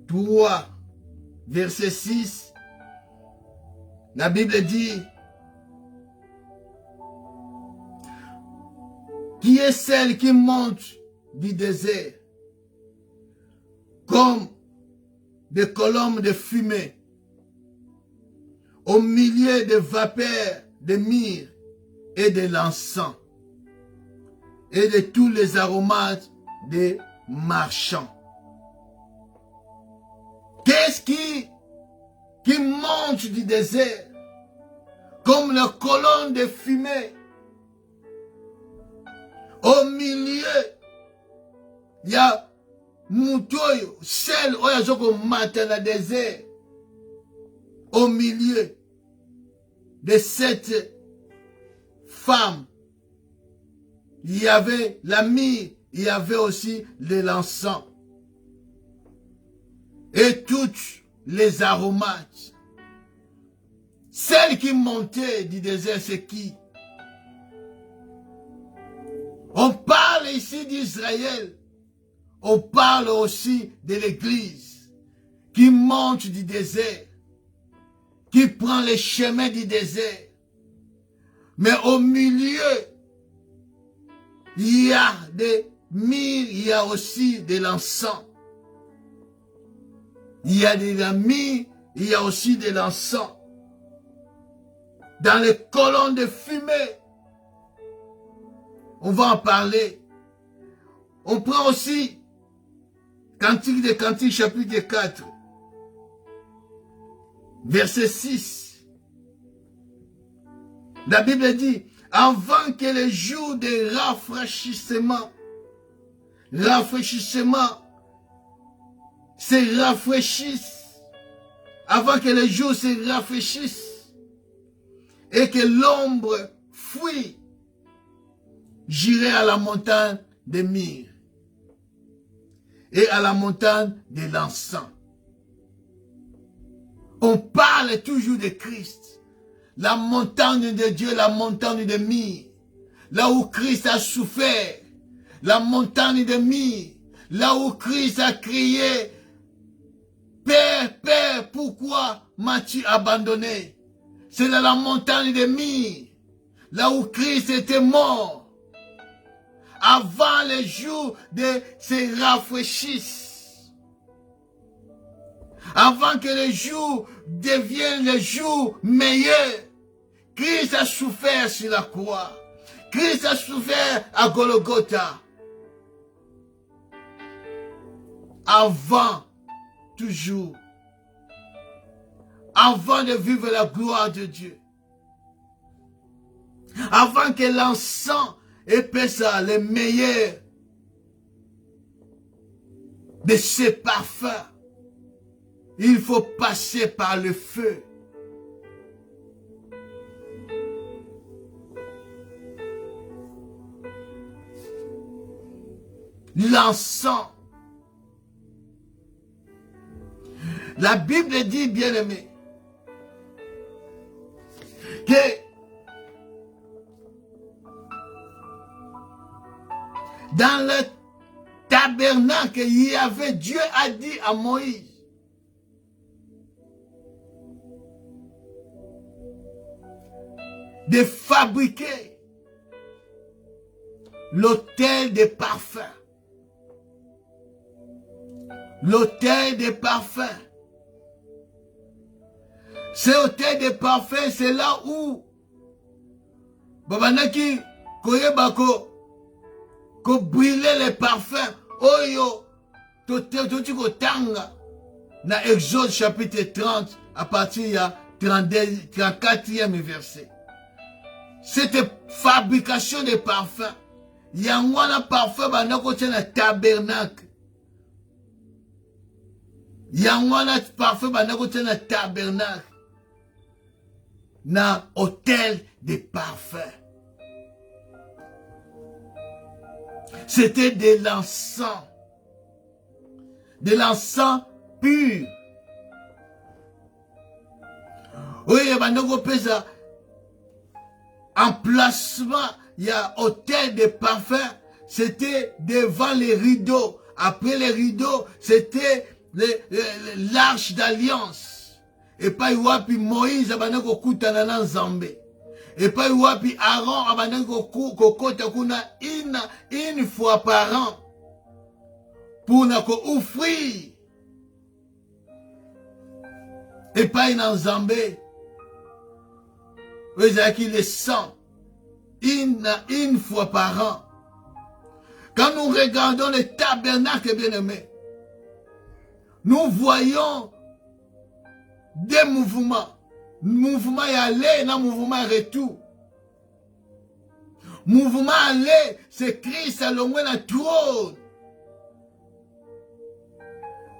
3, verset 6. La Bible dit, qui est celle qui monte du désert comme des colonnes de fumée au milieu de vapeurs de myrrhe et de l'encens et de tous les aromates des marchands. Qu'est-ce qui monte du désert comme la colonne de fumée? Au milieu, il y a Moutoyo, celle où il y a matin dans le désert. Au milieu de cette femme, il y avait la myrrhe, il y avait aussi de l'encens. Et toutes les aromates. Celle qui montait du désert, c'est qui? On parle ici d'Israël. On parle aussi de l'Église qui monte du désert, qui prend les chemins du désert. Mais au milieu, il y a des myrrhes, il y a aussi de l'encens. Il y a de la myrrhe, il y a aussi de l'encens. Dans les colonnes de fumée, on va en parler. On prend aussi Cantique des Cantiques, chapitre 4, verset 6. La Bible dit, avant que les jours de rafraîchissement se rafraîchissent, avant que les jours se rafraîchissent et que l'ombre fuit, j'irai à la montagne des myrrhes et à la montagne de l'encens. On parle toujours de Christ, la montagne de Dieu, la montagne de myrrhe, là où Christ a souffert, la montagne de myrrhe, là où Christ a crié, Père, Père, pourquoi m'as-tu abandonné? C'est dans la montagne de myrrhe, là où Christ était mort, avant les jours de se rafraîchissent, avant que les jours deviennent les jours meilleurs. Christ a souffert sur la croix. Christ a souffert à Golgotha. Avant, toujours, avant de vivre la gloire de Dieu, avant que l'encens épaisse les meilleurs de ces parfums, il faut passer par le feu. L'encens. La Bible dit, bien-aimé, que dans le tabernacle, il y avait, Dieu a dit à Moïse, de fabriquer l'autel des parfums. L'autel des parfums. Ce autel des parfums, c'est là où Babanaki Koyebako ko brûler les parfums. Oyo Toti Kotanga na Exode chapitre 30 à partir du 34e verset. Cette fabrication de parfums, il y a un parfum dans le tabernacle. Il y a un parfum dans le tabernacle. Dans l'hôtel des parfums. C'était de l'encens. De l'encens pur. Oui, il y a un emplacement, il y a hôtel de parfums, c'était devant les rideaux. Après les rideaux, c'était l'arche d'alliance. Et pas wapi Moïse abandonne kokutana na Nzambe. Et pas wapi Aaron abandonne kokota kuna une fois par an. Pour na ko offrir. Et pas une Nzambe. Vous avez qui le sang une fois par an. Quand nous regardons le tabernacle, bien-aimé, nous voyons des mouvements. Mouvement aller, non mouvement retour. Mouvement aller, c'est Christ à l'ombre na trône.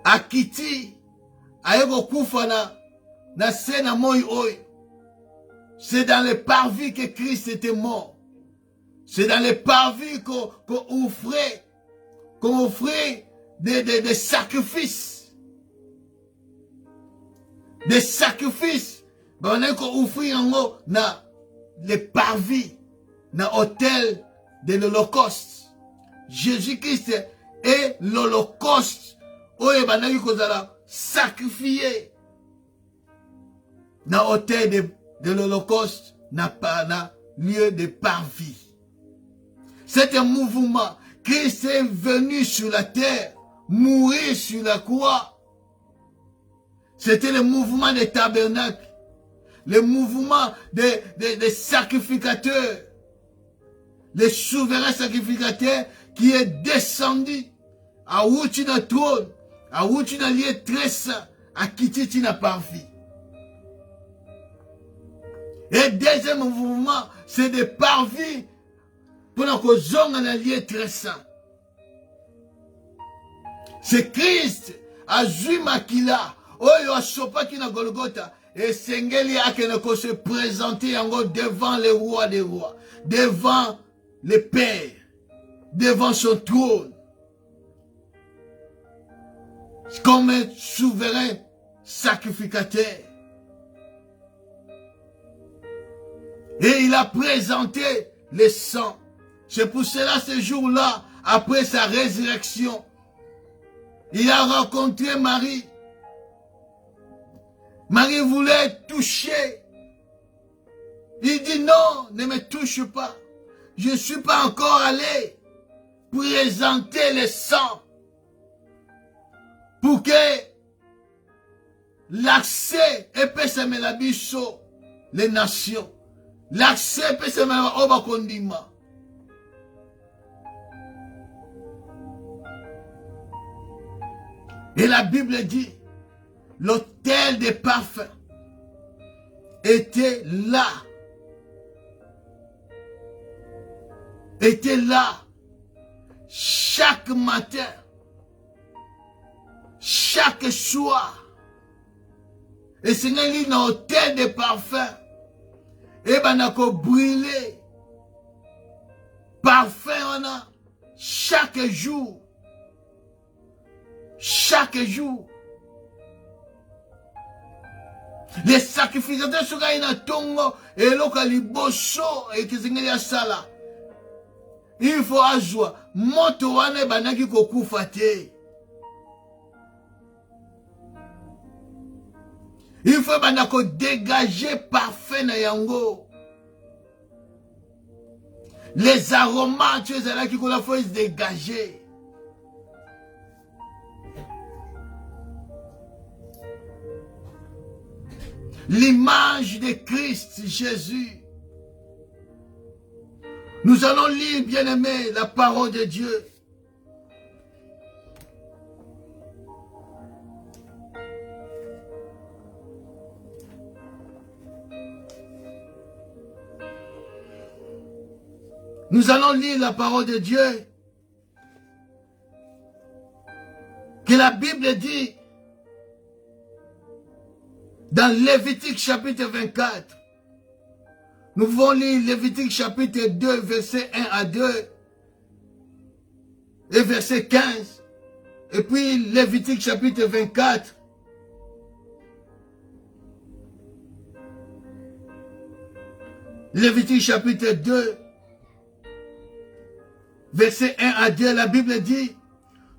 Akiti, ayeko kufa na sena moi oi. C'est dans les parvis que Christ était mort. C'est dans les parvis qu'on offrait des sacrifices. Des sacrifices. On a offert dans les parvis, dans l'hôtel de l'Holocauste. Jésus-Christ est l'Holocauste. Oye banaki kozala sacrifié. Na hôtel de l'Holocauste n'a pas lieu de parvis. C'est un mouvement. Christ est venu sur la terre, mourir sur la croix. C'était le mouvement des tabernacles, le mouvement des sacrificateurs, le souverain sacrificateur qui est descendu à Outina trône, à Outina lieu très saint, à Kititina parvis. Et deuxième mouvement, c'est des parvis pour que zonga na lieu très saint. C'est Christ a zui makila oyo asopaki na Golgotha et sengeli akene ko se présenter encore devant le roi des rois, devant le Père, devant son trône comme un souverain sacrificateur. Et il a présenté le sang. C'est pour cela ce jour-là, après sa résurrection, il a rencontré Marie. Marie voulait toucher. Il dit non, ne me touche pas. Je ne suis pas encore allé présenter le sang pour que l'accès épaisse la biso, les nations. L'accès épaisse la oba kondima. Et la Bible dit, l'autel des parfums était là. Était là. Chaque matin. Chaque soir. Et c'est un hôtel de parfum. Et ben on a brûlé. Parfum on a chaque jour. Chaque jour. Les sacrificateurs sont na tongo et lokali bosso et kisengeli ya sala. Il faut azwa moto wane banaki kokufa te. Il faut banako dégager parfait na yango. Les aromates tu es là qui ko la faut se dégager. L'image de Christ Jésus. Nous allons lire, bien-aimés, la parole de Dieu. Nous allons lire la parole de Dieu. Que la Bible dit dans Lévitique chapitre 24. Nous pouvons lire Lévitique chapitre 2, verset 1 à 2 et verset 15. Et puis Lévitique chapitre 24. Lévitique chapitre 2, verset 1 à 2, la Bible dit,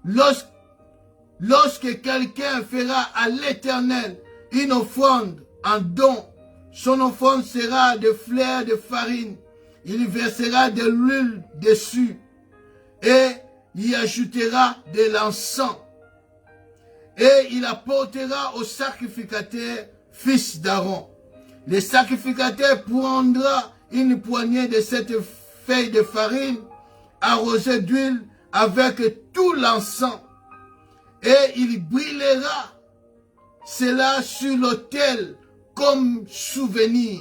lorsque quelqu'un fera à l'Éternel une offrande en don, son offrande sera de fleurs de farine. Il versera de l'huile dessus et y ajoutera de l'encens. Et il apportera au sacrificateur, fils d'Aaron. Le sacrificateur prendra une poignée de cette feuille de farine arrosée d'huile avec tout l'encens. Et il brûlera cela sur l'autel comme souvenir.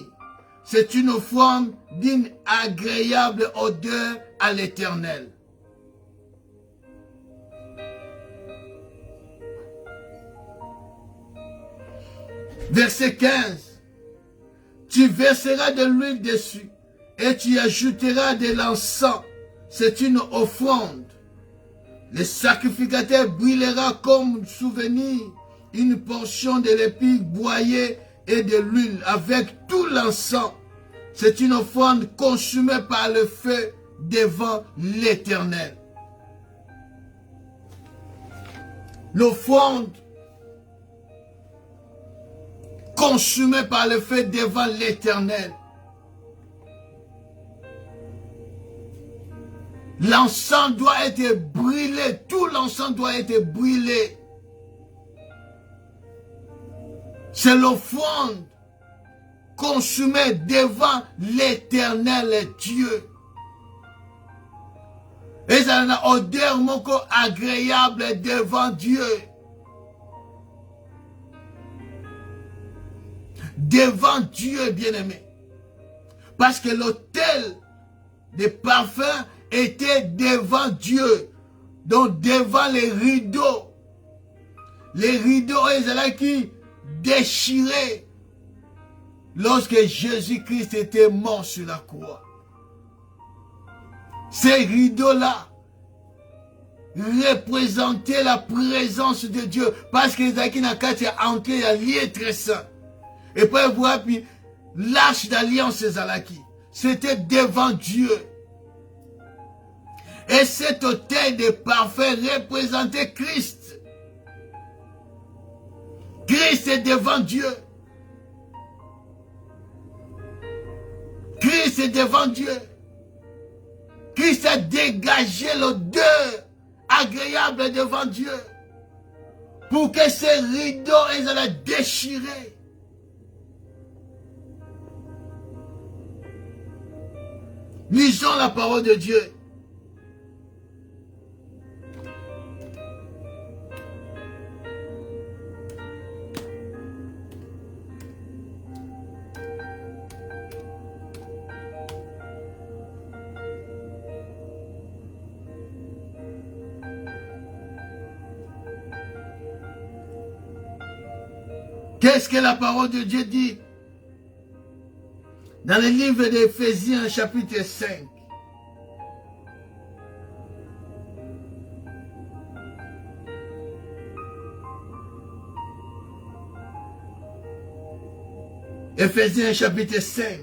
C'est une offrande d'une agréable odeur à l'Éternel. Verset 15. Tu verseras de l'huile dessus et tu ajouteras de l'encens. C'est une offrande. Le sacrificateur brûlera comme souvenir une portion de l'épi broyée et de l'huile avec tout l'encens. C'est une offrande consumée par le feu devant l'Éternel. L'offrande consumée par le feu devant l'Éternel. L'encens doit être brûlé, tout l'encens doit être brûlé. C'est l'offrande consumée devant l'Éternel Dieu. Et ça a une odeur agréable devant Dieu. Devant Dieu, bien-aimé. Parce que l'autel des parfums était devant Dieu. Donc devant les rideaux. Les rideaux, ils étaient qui déchirés lorsque Jésus-Christ était mort sur la croix. Ces rideaux-là représentaient la présence de Dieu. Parce que les Akina est entré à lieu très saint. Et puis voir puis l'arche d'alliance Zalaki. C'était devant Dieu. Et cet autel de parfum représentait Christ. Christ est devant Dieu. Christ est devant Dieu. Christ a dégagé l'odeur agréable devant Dieu. Pour que ces rideaux, ils allaient déchirer. Lisons la parole de Dieu. Qu'est-ce que la parole de Dieu dit? Dans le livre d'Éphésiens, chapitre 5. Éphésiens, chapitre 5.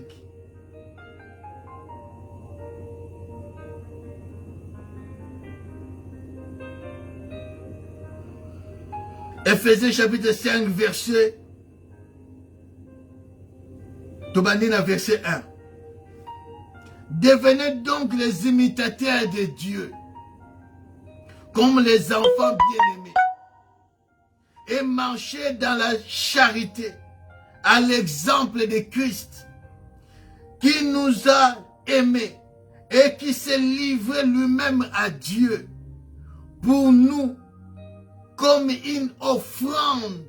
Éphésiens, chapitre 5, verset Tobanina, verset 1. Devenez donc les imitateurs de Dieu, comme les enfants bien-aimés, et marchez dans la charité, à l'exemple de Christ, qui nous a aimés et qui s'est livré lui-même à Dieu pour nous comme une offrande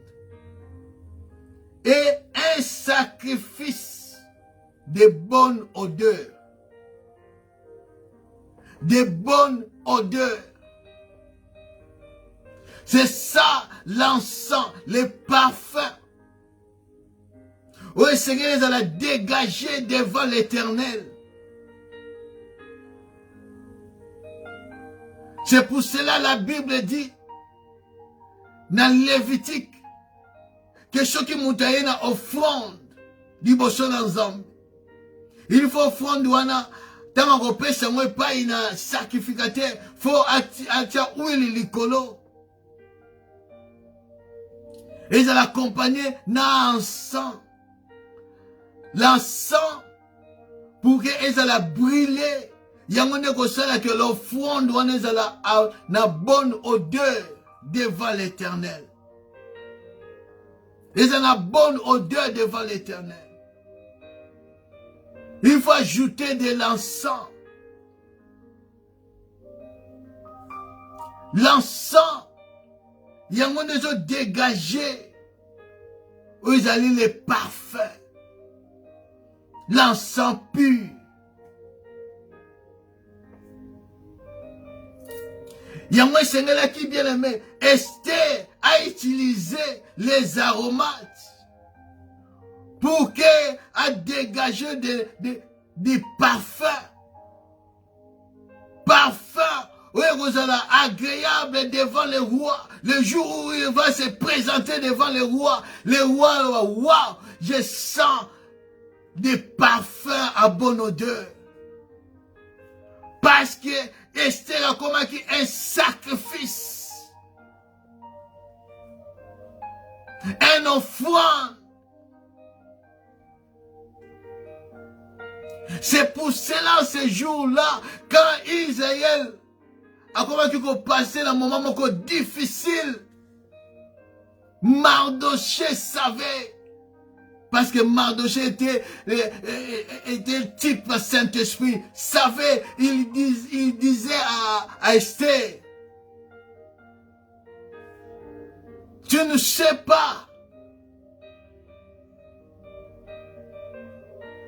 et un sacrifice de bonne odeur. De bonne odeur. C'est ça l'encens, les parfums. Oui, Seigneur, ils allaient dégager devant l'Éternel. C'est pour cela la Bible dit, dans Lévitique, que ceux qui montent à offrande, du bosso ensemble. Il faut offrande wana, tant qu'on peut se pas une sacrificateur, faut attirer huile likolo. Et ils allaient accompagner l'encens. L'encens, pour qu'ils allaient brûler. Il y a que l'offrande wana, ils allaient na bonne odeur devant l'Éternel. Ils ont une bonne odeur devant l'Éternel. Il faut ajouter de l'encens. L'encens, il y a des autres dégagés où ils allaient les parfums. L'encens pur. Il y a un Seigneur qui bien aimé. Esther a utilisé les aromates pour qu'elle a dégagé des parfums. Parfums, oui, vous allez agréable devant le roi. Le jour où il va se présenter devant le roi va, waouh, je sens des parfums à bonne odeur. Parce que Esther a commis un sacrifice. Un offrande. C'est pour cela, ce jour-là, quand Israël a commencé à passer un moment difficile, Mardochée savait, parce que Mardochée était le type Saint-Esprit, savait, il disait à Esther, tu ne sais pas,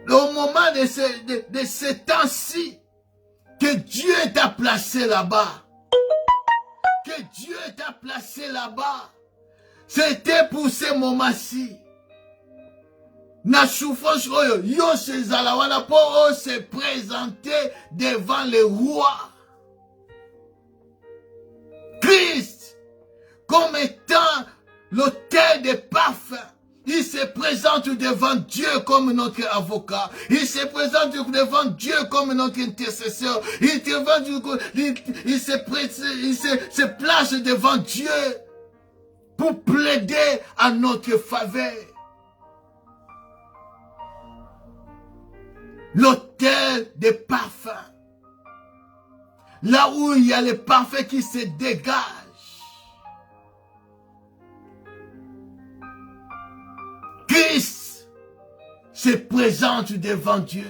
au moment de ce temps-ci, que Dieu t'a placé là-bas. Que Dieu t'a placé là-bas. C'était pour ce moment-ci. Na souffrance, yo se zalawana pour se présenter devant le roi. Christ, comme étant l'autel des parfums, il se présente devant Dieu comme notre avocat. Il se présente devant Dieu comme notre intercesseur. Il se place devant Dieu pour plaider à notre faveur. L'autel des parfums. Là où il y a les parfums qui se dégagent. Christ se présente devant Dieu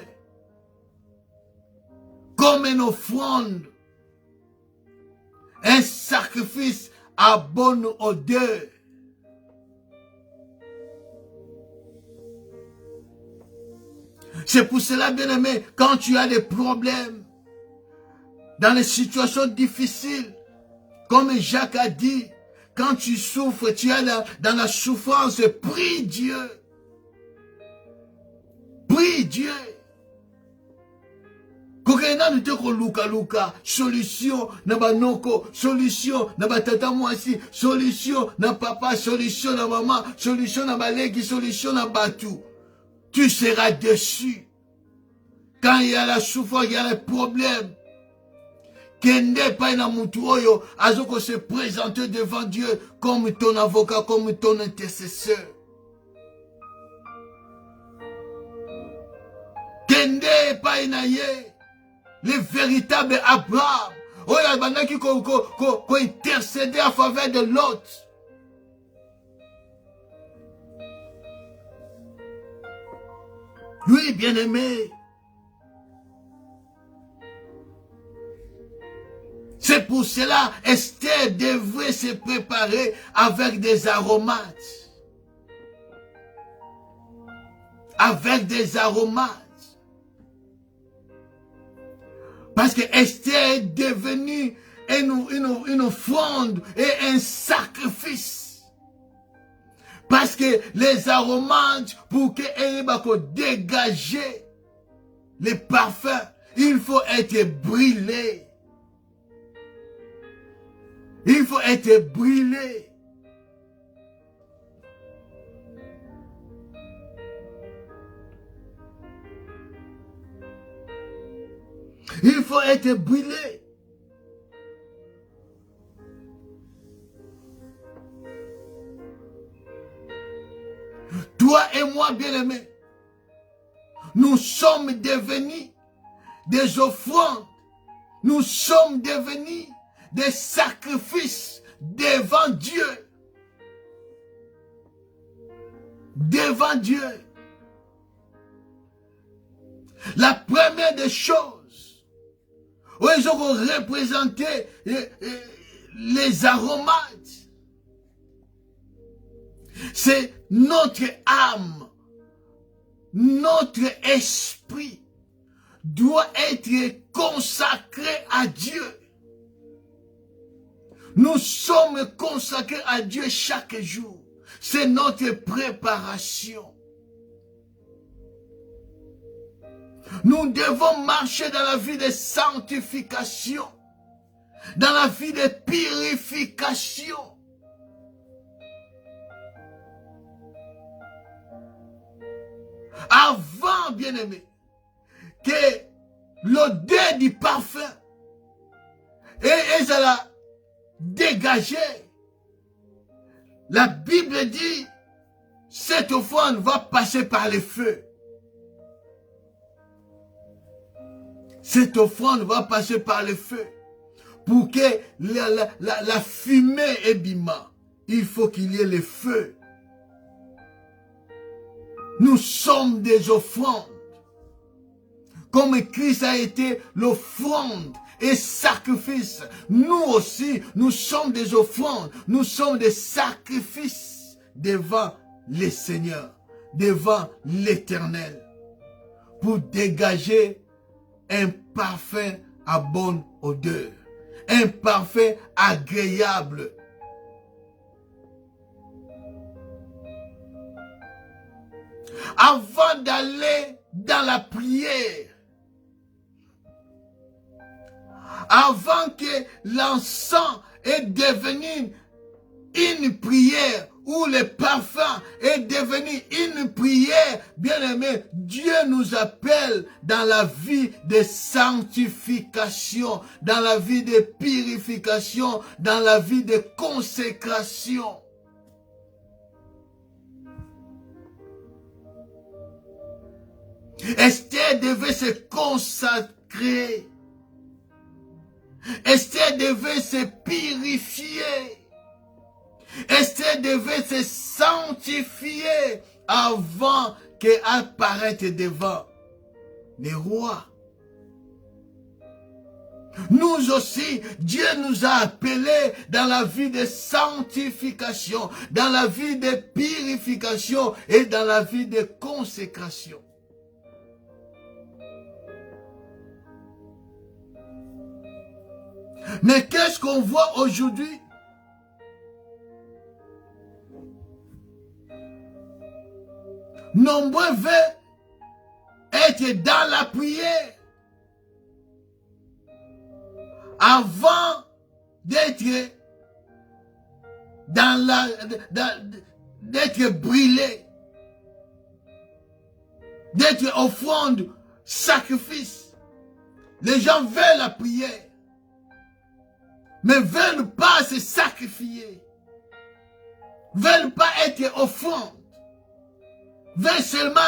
comme une offrande, un sacrifice à bonne odeur. C'est pour cela, bien-aimé, quand tu as des problèmes, dans les situations difficiles, comme Jacques a dit, quand tu souffres, tu es dans la souffrance, prie Dieu. Prie Dieu. Kokena nous te ko luka solution na banoko, solution na batata mwasi, solution na papa, solution na maman, solution na baleki, solution na batu. Tu seras déçu. Quand il y a la souffrance, il y a les problèmes. Kende pa na mutu oyo azoko se présenter devant Dieu comme ton avocat, comme ton intercesseur. Kende pa na ye le véritable Abraham. Oyo bandaki ko intercéder en faveur de l'autre. Oui, bien-aimé. C'est pour cela, Esther devrait se préparer avec des aromates. Avec des aromates. Parce que Esther est devenue une offrande et un sacrifice. Parce que les aromates, pour qu'elle dégager les parfums, il faut être brûlé. Il faut être brûlé. Il faut être brûlé. Toi et moi, bien-aimés, nous sommes devenus des offrandes. Nous sommes devenus des sacrifices devant Dieu. Devant Dieu. La première des choses, où ils ont représenté les aromates, c'est notre âme, notre esprit doit être consacré à Dieu. Nous sommes consacrés à Dieu chaque jour. C'est notre préparation. Nous devons marcher dans la vie de sanctification, dans la vie de purification. Avant, bien-aimé, que l'odeur du parfum. Et ça l'a dégagé. La Bible dit, cette offrande va passer par le feu. Cette offrande va passer par le feu. Pour que la fumée ébima, il faut qu'il y ait le feu. Nous sommes des offrandes. Comme Christ a été l'offrande et sacrifice, nous aussi, nous sommes des offrandes, nous sommes des sacrifices devant le Seigneur, devant l'Éternel, pour dégager un parfum à bonne odeur, un parfum agréable. Avant d'aller dans la prière, avant que l'encens est devenu une prière, ou le parfum est devenu une prière, bien-aimé, Dieu nous appelle dans la vie de sanctification, dans la vie de purification, dans la vie de consécration. Esther devait se consacrer. Esther devait se purifier. Esther devait se sanctifier avant qu'elle apparaisse devant les rois. Nous aussi, Dieu nous a appelés dans la vie de sanctification, dans la vie de purification et dans la vie de consécration. Mais qu'est-ce qu'on voit aujourd'hui? Nombreux veulent être dans la prière avant d'être d'être brûlés, d'être offrande, sacrifice. Les gens veulent la prière, mais veulent pas se sacrifier, veulent pas être offrande, veulent seulement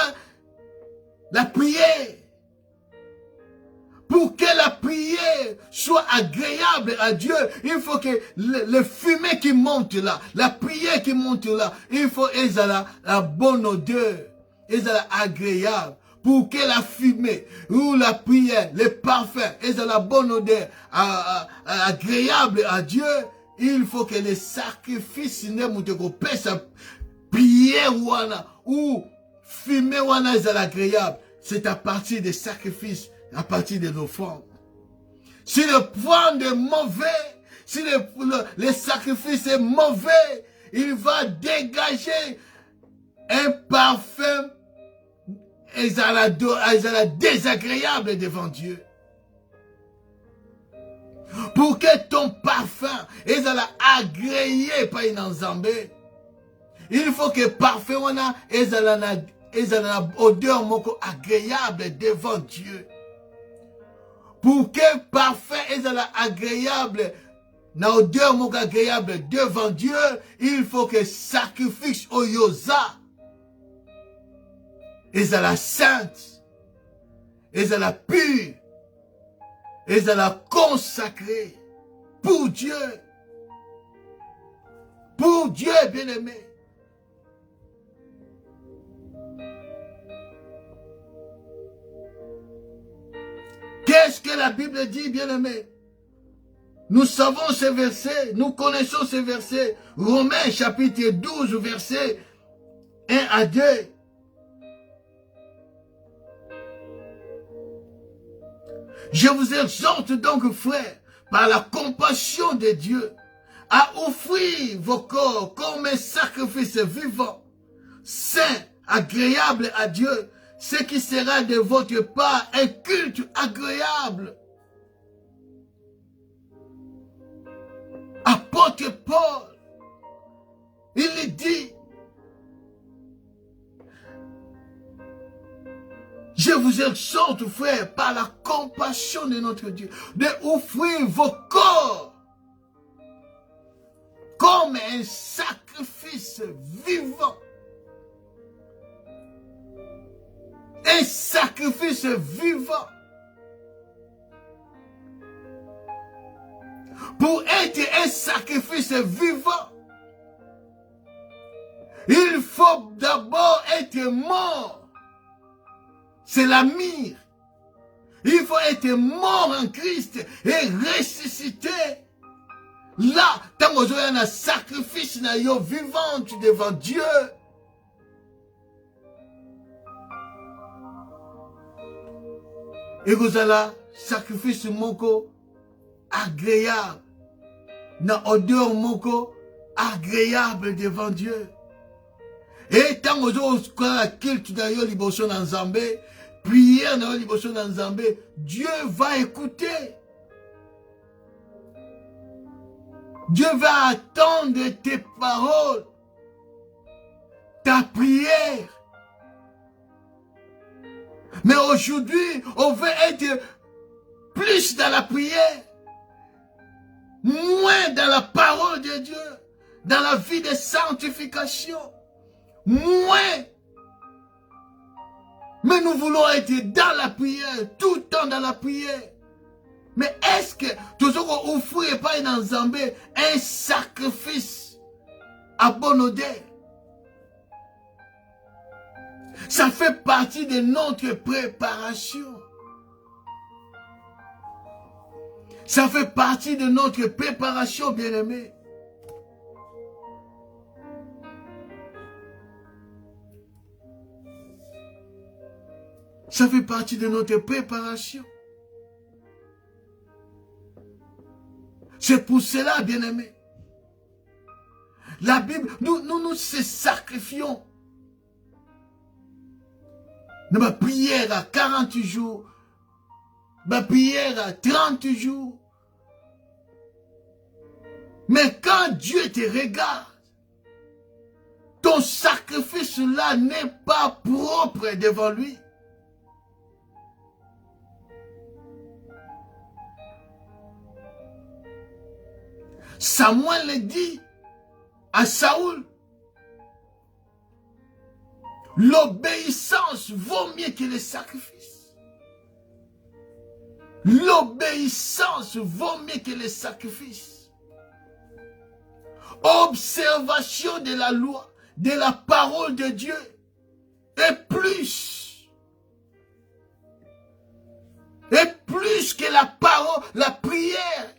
la prière. Pour que la prière soit agréable à Dieu, il faut que le fumée qui monte là, la prière qui monte là, il faut qu'elle la bonne odeur, qu'elle agréable. Pour que la fumée ou la prière, le parfum, ait la bonne odeur agréable à Dieu, il faut que les sacrifices ne montent pas sa prière ou fumée est agréable. C'est à partir des sacrifices, à partir de l'offrande. Si le point est mauvais, si le sacrifice est mauvais, il va dégager un parfum désagréable devant Dieu. Pour que ton parfum est agréé par une ensemble, il faut que parfum ait une odeur agréable devant Dieu. Pour que parfum ait agréable, une odeur agréable devant Dieu, il faut que sacrifice au yosa. Et ça la sainte, et ça la pure, et ça la consacrée pour Dieu bien-aimé. Qu'est-ce que la Bible dit, bien-aimé? Nous savons ce verset, nous connaissons ce verset, Romains chapitre 12, verset 1 à 2. Je vous exhorte donc, frères, par la compassion de Dieu, à offrir vos corps comme un sacrifice vivant, saint, agréable à Dieu, ce qui sera de votre part un culte agréable. Apôtre Paul, il dit, je vous exhorte, frère, par la compassion de notre Dieu, de offrir vos corps comme un sacrifice vivant. Un sacrifice vivant. Pour être un sacrifice vivant, il faut d'abord être mort. C'est la mire. Il faut être mort en Christ et ressusciter. Là, tant que vous avez un sacrifice vivant devant Dieu. Et vous avez un sacrifice moko agréable. Na odeur moko agréable devant Dieu. Et tant que vous avez un culte d'ailleurs liboso dans Zambé, prière dans liboso dans Zambé, Dieu va écouter. Dieu va attendre tes paroles, ta prière. Mais aujourd'hui, on veut être plus dans la prière, moins dans la parole de Dieu, dans la vie de sanctification, moins. Mais nous voulons être dans la prière, tout le temps dans la prière. Mais est-ce que toujours offrir pas dans Zambé un sacrifice à bonne odeur? Ça fait partie de notre préparation. Ça fait partie de notre préparation, bien-aimés. Ça fait partie de notre préparation. C'est pour cela, bien-aimés. La Bible, nous se sacrifions. Ma prière à 40 jours, ma prière à 30 jours. Mais quand Dieu te regarde, ton sacrifice-là n'est pas propre devant lui. Samuel dit à Saoul, l'obéissance vaut mieux que les sacrifices. L'obéissance vaut mieux que les sacrifices. Observation de la loi, de la parole de Dieu est plus. Et plus que la parole, la prière.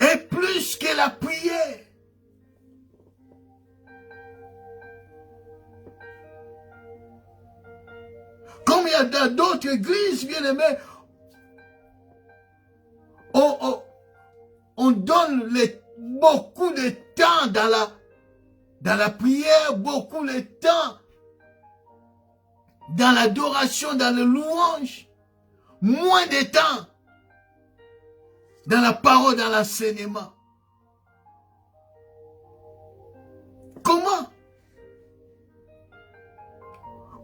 Et plus que la prière. Comme il y a dans d'autres églises, bien aimés, on donne beaucoup de temps dans la prière, beaucoup de temps dans l'adoration, dans le louange, moins de temps dans la parole, dans l'enseignement. Comment?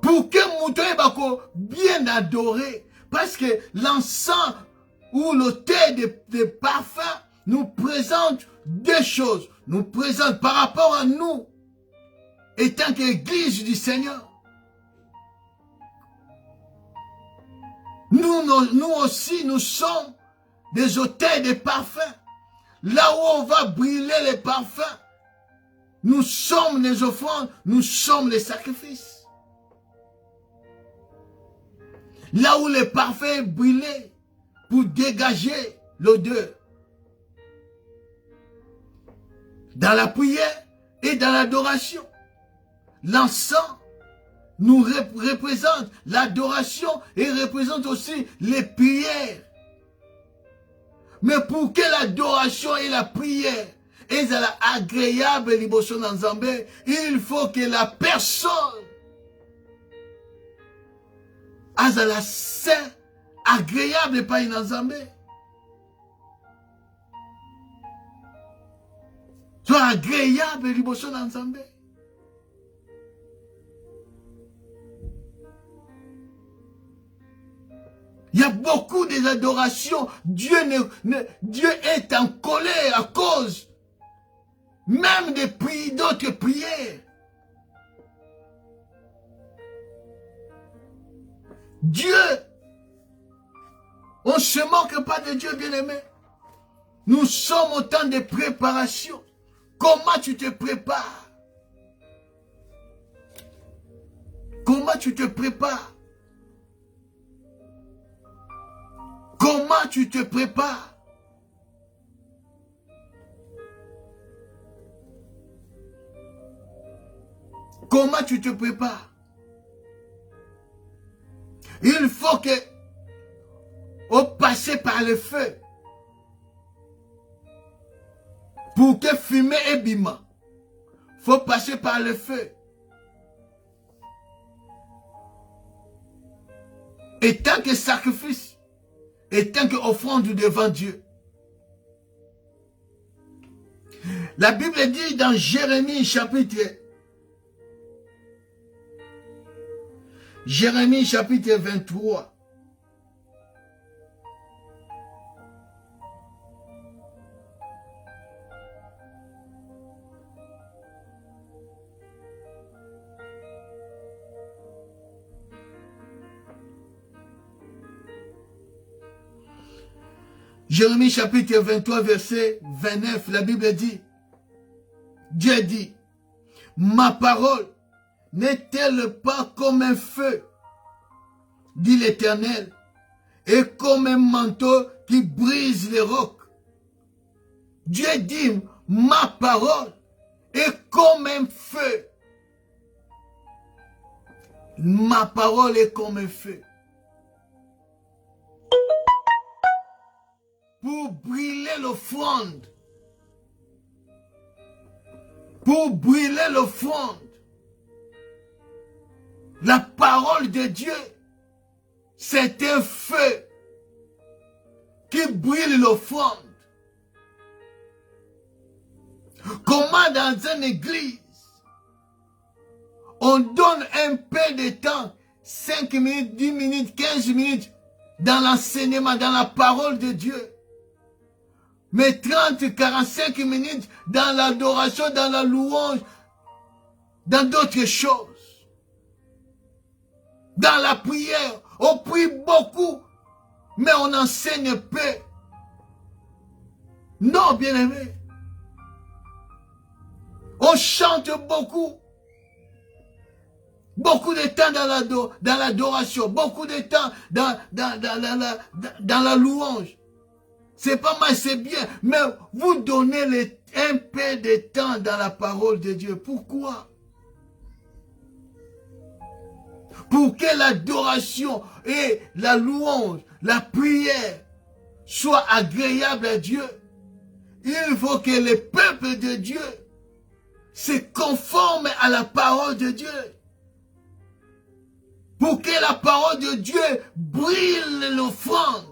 Pour que Moutoye bien adoré, parce que l'encens ou l'autel de parfum nous présente deux choses. Nous présente par rapport à nous, étant qu'Église du Seigneur. Nous aussi, nous sommes des autels de parfums. Là où on va brûler les parfums, nous sommes les offrandes, nous sommes les sacrifices. Là où le parfum est brûlé pour dégager l'odeur. Dans la prière et dans l'adoration. L'encens nous représente l'adoration et représente aussi les prières. Mais pour que l'adoration et la prière est agréable liboso dans Zambé, il faut que la personne ait la saint agréable pas dans Zambé. Soit agréable liboso dans Zambé. Il y a beaucoup des adorations. Dieu est en colère à cause même d'autres prières. Dieu, on ne se moque pas de Dieu, bien-aimé. Nous sommes au temps de préparation. Comment tu te prépares? Comment tu te prépares? Comment tu te prépares? Comment tu te prépares? Il faut que, on passe par le feu, pour que fumer et bima, faut passer par le feu. Et tant que sacrifice, et tant que offrande devant Dieu. La Bible dit dans Jérémie chapitre 23. Jérémie chapitre 23, verset 29, la Bible dit, Dieu dit, ma parole n'est-elle pas comme un feu, dit l'Éternel, et comme un manteau qui brise les rocs. Dieu dit, ma parole est comme un feu. Ma parole est comme un feu. Pour brûler l'offrande. Pour brûler l'offrande. La parole de Dieu, c'est un feu qui brûle l'offrande. Comment dans une église, on donne un peu de temps, 5 minutes, 10 minutes, 15 minutes, dans l'enseignement, dans la parole de Dieu. Mais 30, 45 minutes dans l'adoration, dans la louange, dans d'autres choses. Dans la prière, on prie beaucoup, mais on enseigne peu. Non, bien-aimé. On chante beaucoup. Beaucoup de temps dans l'adoration, beaucoup de temps dans la louange. C'est pas mal, c'est bien, mais vous donnez un peu de temps dans la parole de Dieu. Pourquoi? Pour que l'adoration et la louange, la prière soient agréables à Dieu, il faut que le peuple de Dieu se conforme à la parole de Dieu. Pour que la parole de Dieu brûle l'offrande.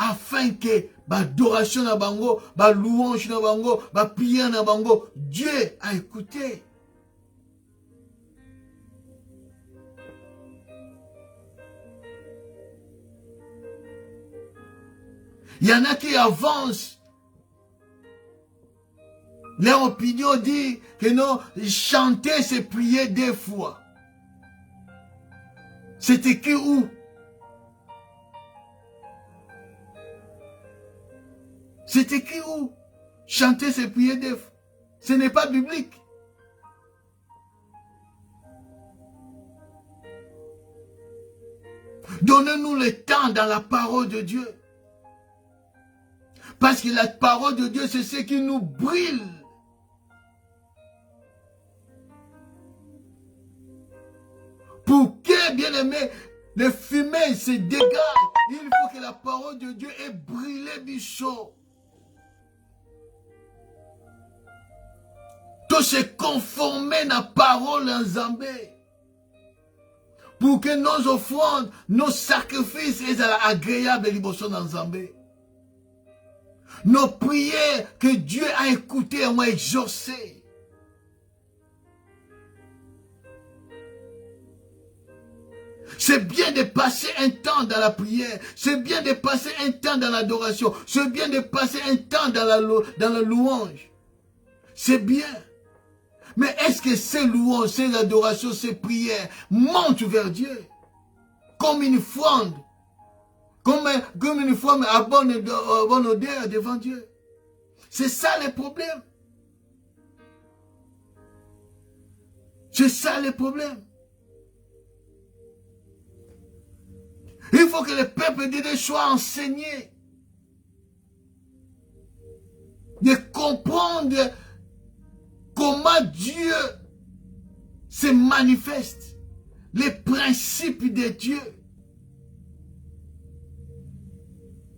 Afin que l'adoration na bango, la louange na bango, la prière na bango, Dieu a écouté. Il y en a qui avancent. Leur opinion dit que non, chanter c'est prier 2 fois. C'est écrit où? C'est écrit où? Chanter c'est prier 2 fois. Ce n'est pas biblique. Donnez-nous le temps dans la parole de Dieu. Parce que la parole de Dieu, c'est ce qui nous brûle. Pour que, bien aimé, les fumées se dégagent, il faut que la parole de Dieu ait brûlé bichot. Tout se conformer à la parole en Zambé. Pour que nos offrandes, nos sacrifices soient agréables en Zambé. Nos prières que Dieu a écoutées et ont exaucées. C'est bien de passer un temps dans la prière. C'est bien de passer un temps dans l'adoration. C'est bien de passer un temps dans la louange. C'est bien. Mais est-ce que ces louanges, ces adorations, ces prières montent vers Dieu? Comme une fronde. Comme une fronde à bonne odeur devant Dieu. C'est ça le problème. C'est ça le problème. Il faut que le peuple de Dieu soit enseigné. De comprendre comment Dieu se manifeste. Les principes de Dieu.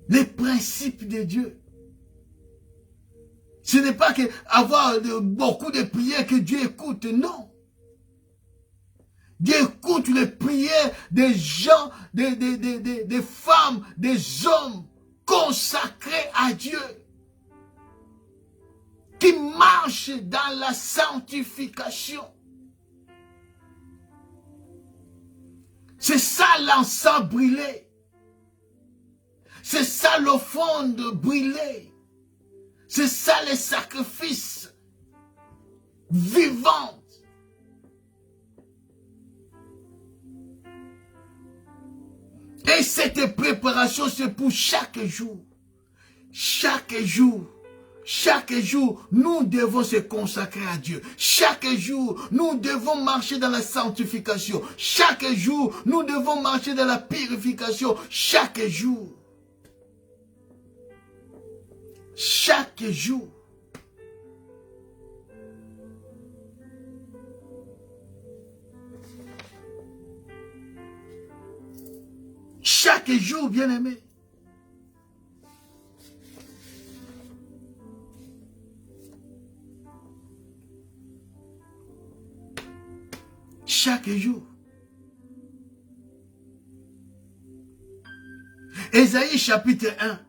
Les principes de Dieu. Ce n'est pas que avoir beaucoup de prières que Dieu écoute, non. Dieu écoute les prières des gens, des femmes, des hommes consacrés à Dieu, qui marchent dans la sanctification. C'est ça l'encens brûlé. C'est ça l'offrande brûlée. C'est ça les sacrifices vivants. Et cette préparation, c'est pour chaque jour. Chaque jour. Chaque jour, nous devons se consacrer à Dieu. Chaque jour, nous devons marcher dans la sanctification. Chaque jour, nous devons marcher dans la purification. Chaque jour. Chaque jour. Chaque jour, bien-aimé. Chaque jour. Ésaïe chapitre 1.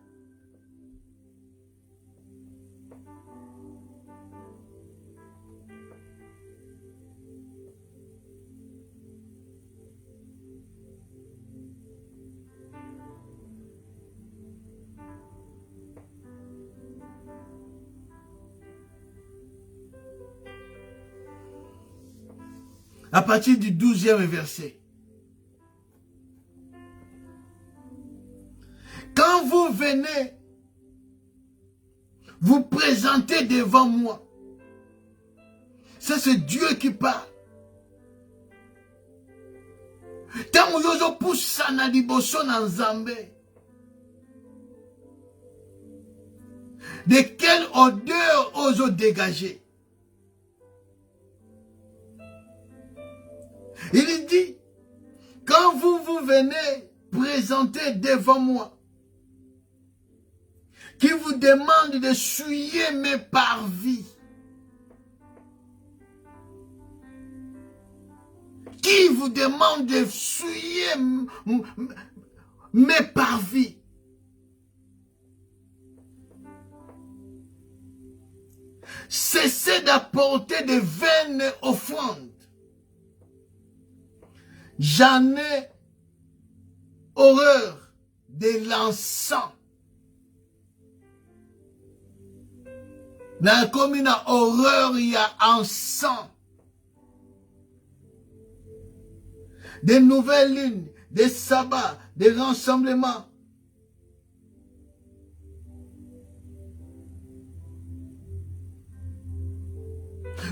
À partir du 12e verset. Quand vous venez vous présenter devant moi, ça c'est Dieu qui parle. Tant que pousse na liboso na Nzambe, de quelle odeur oso dégager? Il dit, quand vous venez présenter devant moi, qui vous demande de souiller mes parvis, qui vous demande de souiller mes parvis, cessez d'apporter de vaines offrandes. J'en ai horreur de l'encens. Comme une horreur, il y a encens. Des nouvelles lunes, des sabbats, des rassemblements.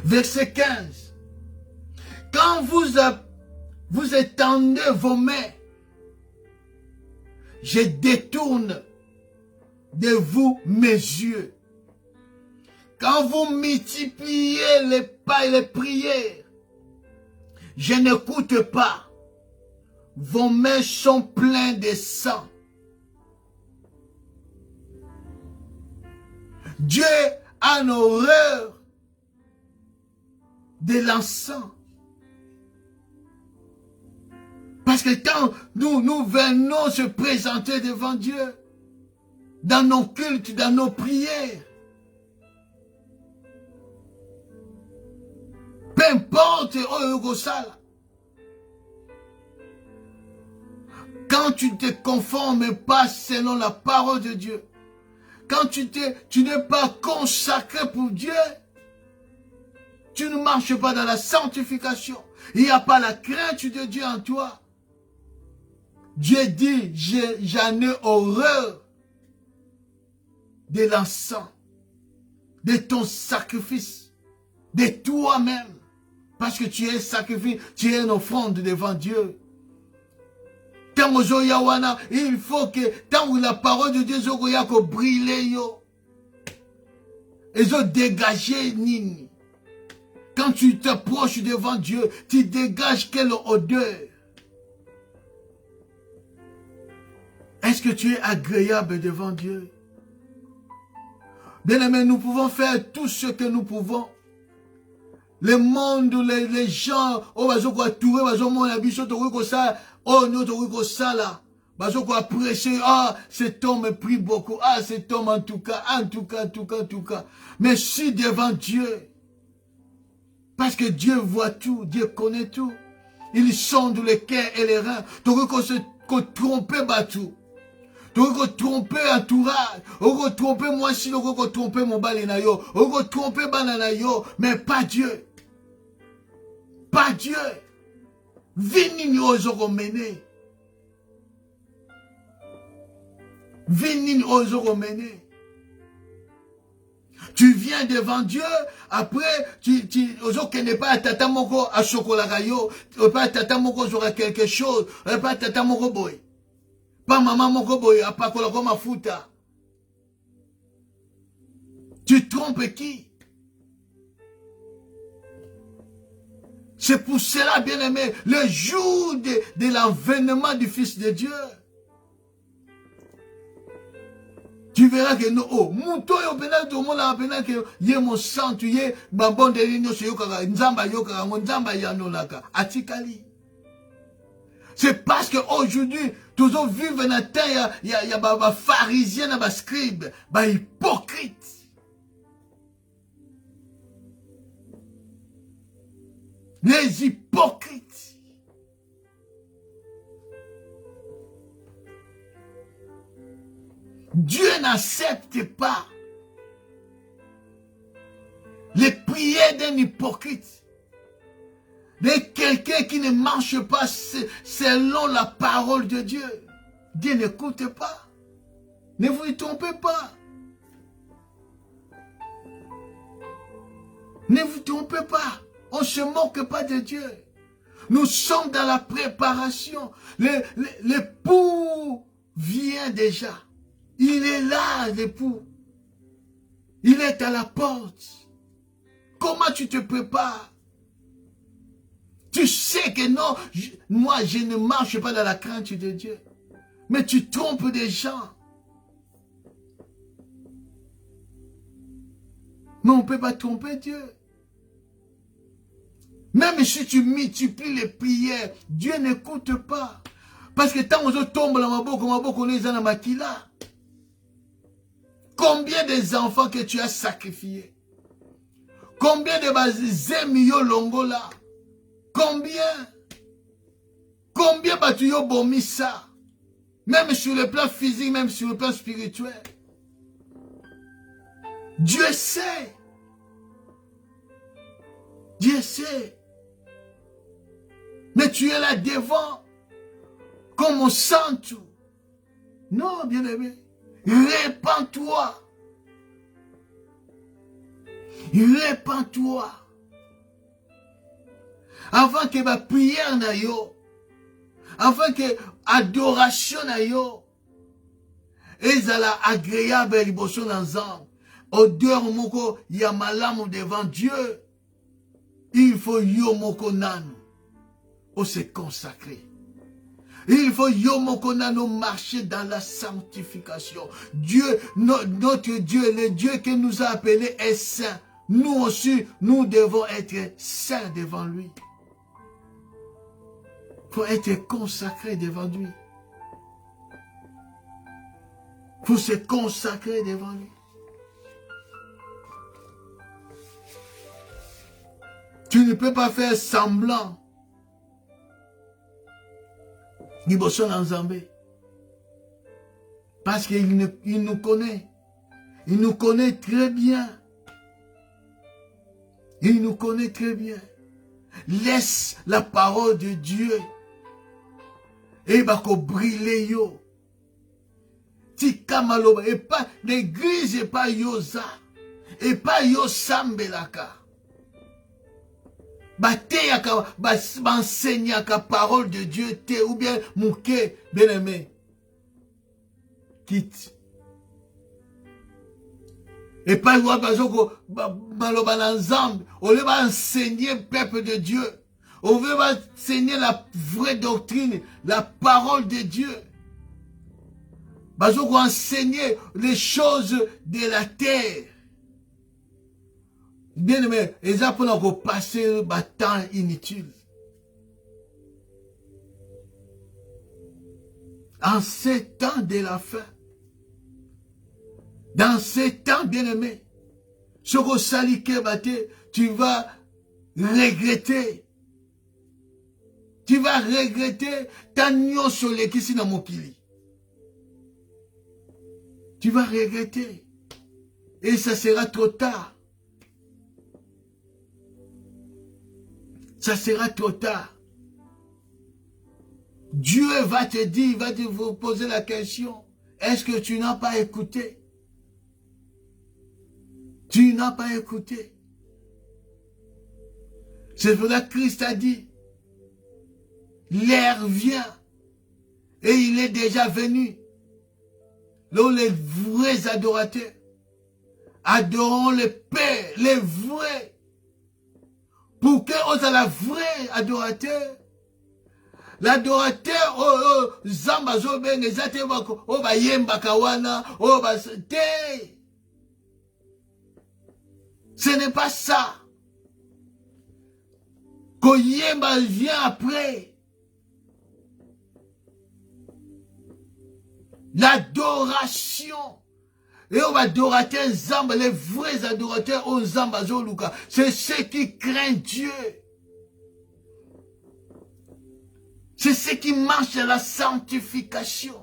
Verset 15. Quand vous étendez vos mains, je détourne de vous mes yeux. Quand vous multipliez les pas et les prières, je n'écoute pas. Vos mains sont pleines de sang. Dieu a une horreur de l'encens. Parce que quand nous venons se présenter devant Dieu, dans nos cultes, dans nos prières, peu importe, Quand tu ne te conformes pas selon la parole de Dieu, quand tu n'es pas consacré pour Dieu, tu ne marches pas dans la sanctification. Il n'y a pas la crainte de Dieu en toi. Dieu dit, j'en ai horreur de l'encens, de ton sacrifice, de toi-même. Parce que tu es sacrifice, tu es une offrande devant Dieu. Il faut que, tant que la parole de Dieu soit brûlée, ils ont dégagé Nini. Quand tu t'approches devant Dieu, tu dégages quelle odeur? Est-ce que tu es agréable devant Dieu? Bien-aimés, nous pouvons faire tout ce que nous pouvons. Le monde, les gens, cet homme me prie beaucoup. Ah, cet homme en tout cas. Mais si devant Dieu, parce que Dieu voit tout, Dieu connaît tout. Il sonde les cœurs et les reins. Donc, qu'on se trompe tout. Donc, qu'on trompe entourage. On trompe moi si on trompe mon balenayo. On trompe bananayo. Mais pas Dieu. Pas Dieu. Vini ozoko mene. Vini ozoko mene. Tu viens devant Dieu, après, tu n'es pas tata moko à chocolat rayo, pas tata moko aura quelque chose, pas tata moko boy. Pas maman moko boy, à pas kolako mafuta. Tu trompes qui? C'est pour cela, bien-aimé, le jour de l'avènement du Fils de Dieu, tu verras que nous, oh, mouton yo pena tout le monde a pena que yé mon sang, tu yé, babon de l'igno se yokara, nzamba yokara, nzamba yanolaka, atikali. C'est parce qu'aujourd'hui, toujours vivre dans la terre, il y a des pharisiens, des scribes, des hypocrites. Les hypocrites. Dieu n'accepte pas les prières d'un hypocrite, de quelqu'un qui ne marche pas selon la parole de Dieu. Dieu n'écoute pas. Ne vous y trompez pas. Ne vous trompez pas. On ne se moque pas de Dieu. Nous sommes dans la préparation. L'époux vient déjà. Il est là, l'époux. Il est à la porte. Comment tu te prépares? Tu sais que non, moi je ne marche pas dans la crainte de Dieu. Mais tu trompes des gens. Mais on ne peut pas tromper Dieu. Même si tu multiplies les prières, Dieu n'écoute pas. Parce que tant qu'on tombe dans ma bouche, on est dans la maquila. Combien des enfants que tu as sacrifiés? Combien de bazemio longo là? Combien? Combien batuyo bomi ça? Même sur le plan physique, même sur le plan spirituel. Dieu sait. Dieu sait. Mais tu es là devant, comme on sent tout. Non, bien-aimé. Répands-toi. Répands-toi. Avant que ma prière na yo, avant que adoration na yo, ezala agréable liboso na nzambe, odeur moko ya malamu devant Dieu, il faut yo moko nanu, o se consacrer. Il faut yo moko nanu marcher dans la sanctification. Dieu, notre Dieu, le Dieu qui nous a appelés est saint. Nous aussi, nous devons être saints devant lui. Il faut être consacré devant lui. Il faut se consacrer devant lui. Tu ne peux pas faire semblant Liboso na Nzambe. Parce qu'il nous connaît. Il nous connaît très bien. Il nous connaît très bien. Laisse la parole de Dieu. Et bako briller yo. Tika maloba. Et pas l'église et pas yosa. Et pas yo sambelaka. Bateyaka, enseignaka parole de Dieu te ou bien mouké bien aimé. Quitte. Et pas le on va enseigner le peuple de Dieu. On va enseigner la vraie doctrine, la parole de Dieu. On va enseigner les choses de la terre. Bien aimé, les appels ont passé le temps inutile. En ces temps de la fin, dans ces temps, bien-aimés, ce que salike bate, tu vas regretter. Tu vas regretter ta nyonso lekisi na mokili. Tu vas regretter. Et ça sera trop tard. Ça sera trop tard. Dieu va te dire, va te poser la question, est-ce que tu n'as pas écouté? Tu n'as pas écouté. C'est pour ça que Christ a dit, l'heure vient et il est déjà venu. Là, les vrais adorateurs adorons le Père, les vrais. Pour qu'on soit la vraie adorateur, l'adorateur, Zamba Zobeng, Zatebako, Oba Yemba Kawana, Oba Te. Ce n'est pas ça. Koyemba vient après. L'adoration. Et on va adorer Zamba, les vrais adorateurs au Zamba Zoluka. C'est ceux qui craignent Dieu. C'est ceux qui marchent à la sanctification.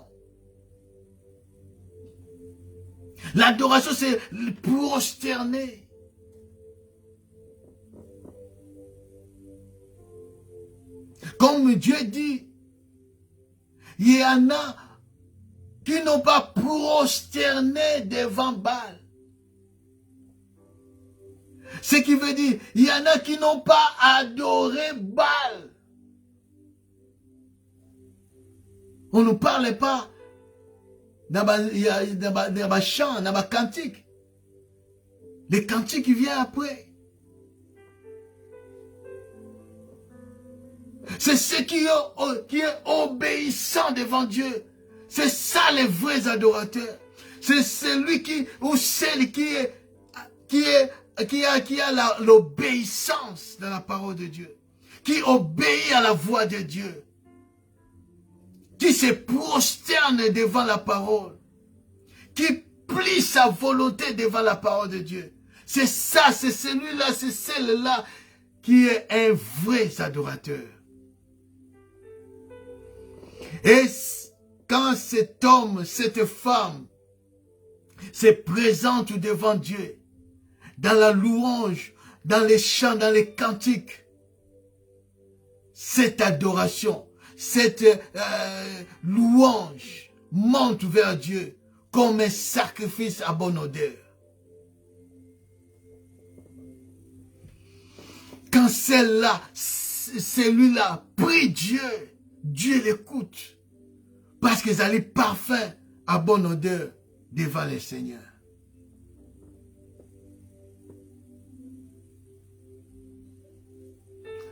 L'adoration, c'est prosterner. Comme Dieu dit, il y en a qui n'ont pas prosterné devant Baal. Ce qui veut dire, il y en a qui n'ont pas adoré Baal. On ne parle pas dans ma chant, dans ma cantique. Les cantiques viennent après. C'est ceux qui est obéissant devant Dieu. C'est ça les vrais adorateurs. C'est celui ou celle qui a l'obéissance dans la parole de Dieu. Qui obéit à la voix de Dieu. Qui se prosterne devant la parole. Qui plie sa volonté devant la parole de Dieu. C'est ça, c'est celui-là, c'est celle-là qui est un vrai adorateur. Et quand cet homme, cette femme se présente devant Dieu, dans la louange, dans les chants, dans les cantiques, cette adoration, cette louange monte vers Dieu comme un sacrifice à bonne odeur. Quand celle-là, celui-là prie Dieu, Dieu l'écoute. Parce qu'ils allaient parfait à bonne odeur devant le Seigneur.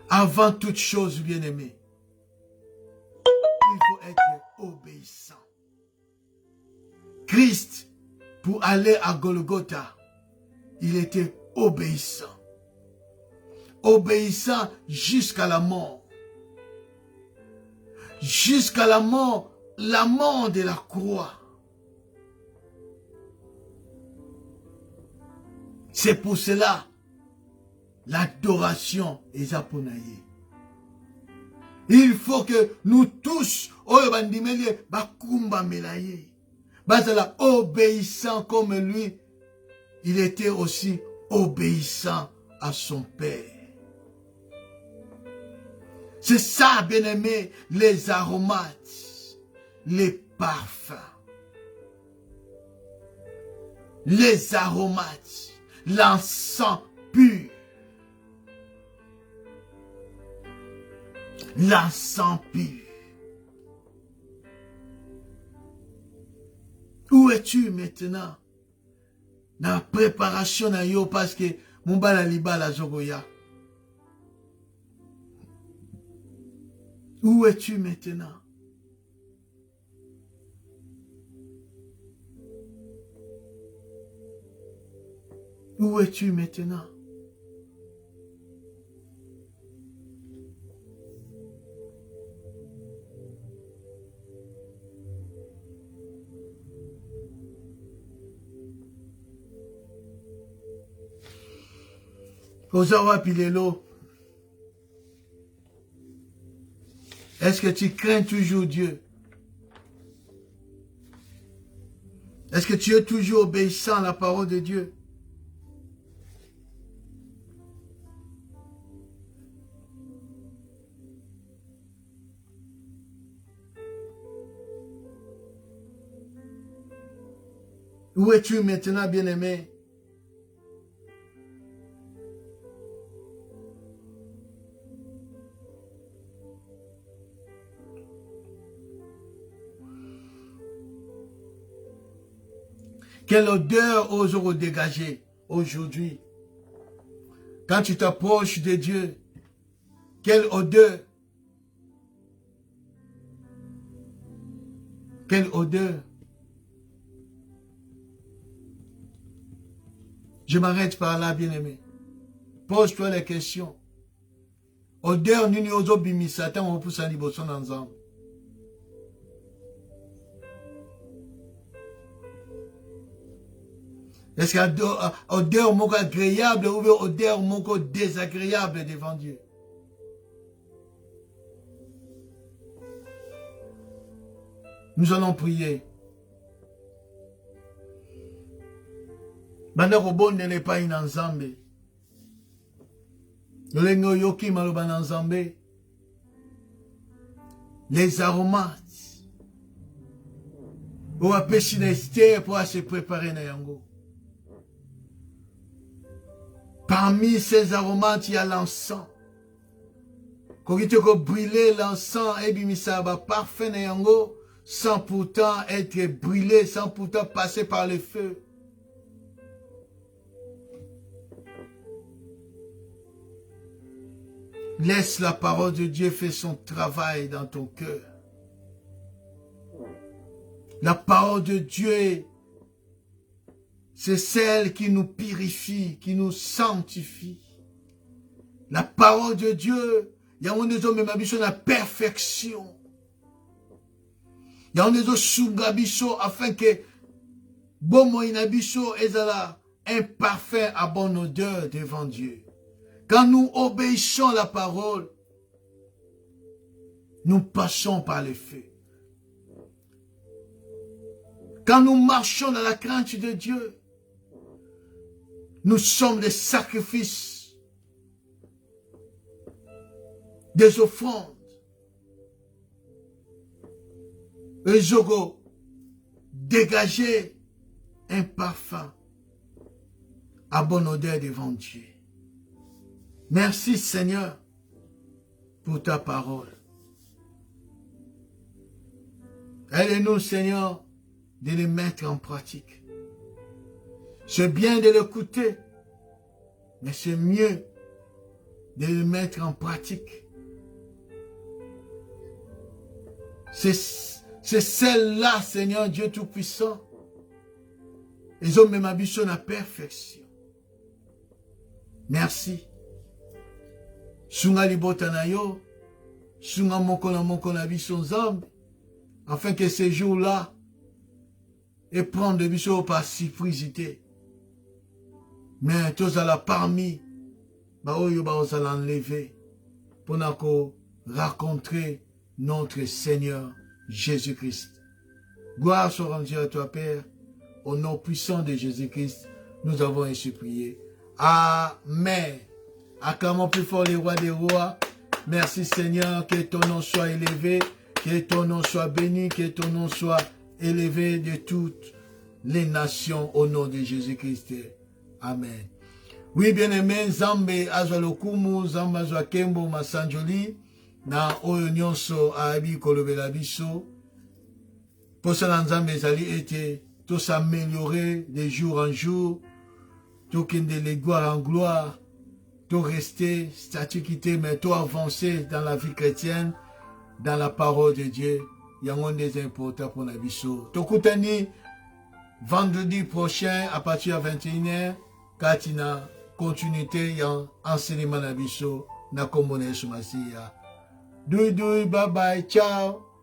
Avant toute chose, bien-aimé, il faut être obéissant. Christ, pour aller à Golgotha, il était obéissant. Obéissant jusqu'à la mort. Jusqu'à la mort de la croix. C'est pour cela l'adoration est japonaise. Il faut que nous tous, oyo bandimeli, bakumba melaye, bazala obéissant comme lui, il était aussi obéissant à son Père. C'est ça, bien-aimé, les aromates, les parfums, les aromates, l'encens pur, l'encens pur. Où es-tu maintenant? Dans la préparation na yo parce que mon bala liba la zogoya. Où es-tu maintenant? Où es-tu maintenant? Ozawa Pilelo, est-ce que tu crains toujours Dieu? Est-ce que tu es toujours obéissant à la parole de Dieu? Où es-tu maintenant, bien-aimé? Quelle odeur oses-tu dégager aujourd'hui? Quand tu t'approches de Dieu, quelle odeur? Quelle odeur? Je m'arrête par là, bien-aimé. Pose-toi les questions. Odeur nini ozo bimisata on pousse en liboson ensemble. Est-ce qu'il y a odeur moko agréable ou odeur moko désagréable devant Dieu? Nous allons prier. Banda kobonde ne pa ina nzambe. Lolengo yoki maloba na nzambe. Les aromates. Ou apesi na Esther pour se préparer na yango. Parmi ces aromates, il y a l'encens. Quand tu as brûlé l'encens et bimisa ba parfait na yango, sans pourtant être brûlé, sans pourtant passer par le feu. Laisse la parole de Dieu faire son travail dans ton cœur. La parole de Dieu, c'est celle qui nous purifie, qui nous sanctifie. La parole de Dieu, il y a des hommes qui la perfection. Il y a des hommes afin que bon moïnabiso ezala un parfum à bonne odeur devant Dieu. Quand nous obéissons à la parole, nous passons par le feu. Quand nous marchons dans la crainte de Dieu, nous sommes des sacrifices, des offrandes. Et Zogo, dégager un parfum à bonne odeur devant Dieu. Merci Seigneur pour ta parole. Aide-nous Seigneur de les mettre en pratique. C'est bien de l'écouter, mais c'est mieux de le mettre en pratique. C'est celle-là, Seigneur Dieu Tout-Puissant. Ils ont même habitué la perfection. Merci. Sunga libota na yo, sunga moko na biso nzambe, afin que ces jours-là, et prendre de biso par surprisité. Mais tous à la parmi, ba oyo ba osala enlever, pour nako rencontrer notre Seigneur Jésus-Christ. Gloire soit rendue à toi, Père. Au nom puissant de Jésus-Christ, nous avons ainsi prié. Amen. Acclamons plus fort les rois des rois. Merci Seigneur, que ton nom soit élevé, que ton nom soit béni, que ton nom soit élevé de toutes les nations au nom de Jésus-Christ. Amen. Oui, bien-aimé, Nzambe azwa lokumu, Nzambe azwa kembo masanjoli, na oyo nyonso abi kolobela biso. Posala Nzambe ezali ete to s'améliorer de jour en jour, to kende de gloire en gloire, to rester statuquité, mais to avancer dans la vie chrétienne, dans la parole de Dieu. Yango des importants pour la biso. To kutani vendredi prochain à partir de 21h, katina continuité yan enseignement na biso na kombo na Yesu Masiya. Doui doui, bye bye, ciao.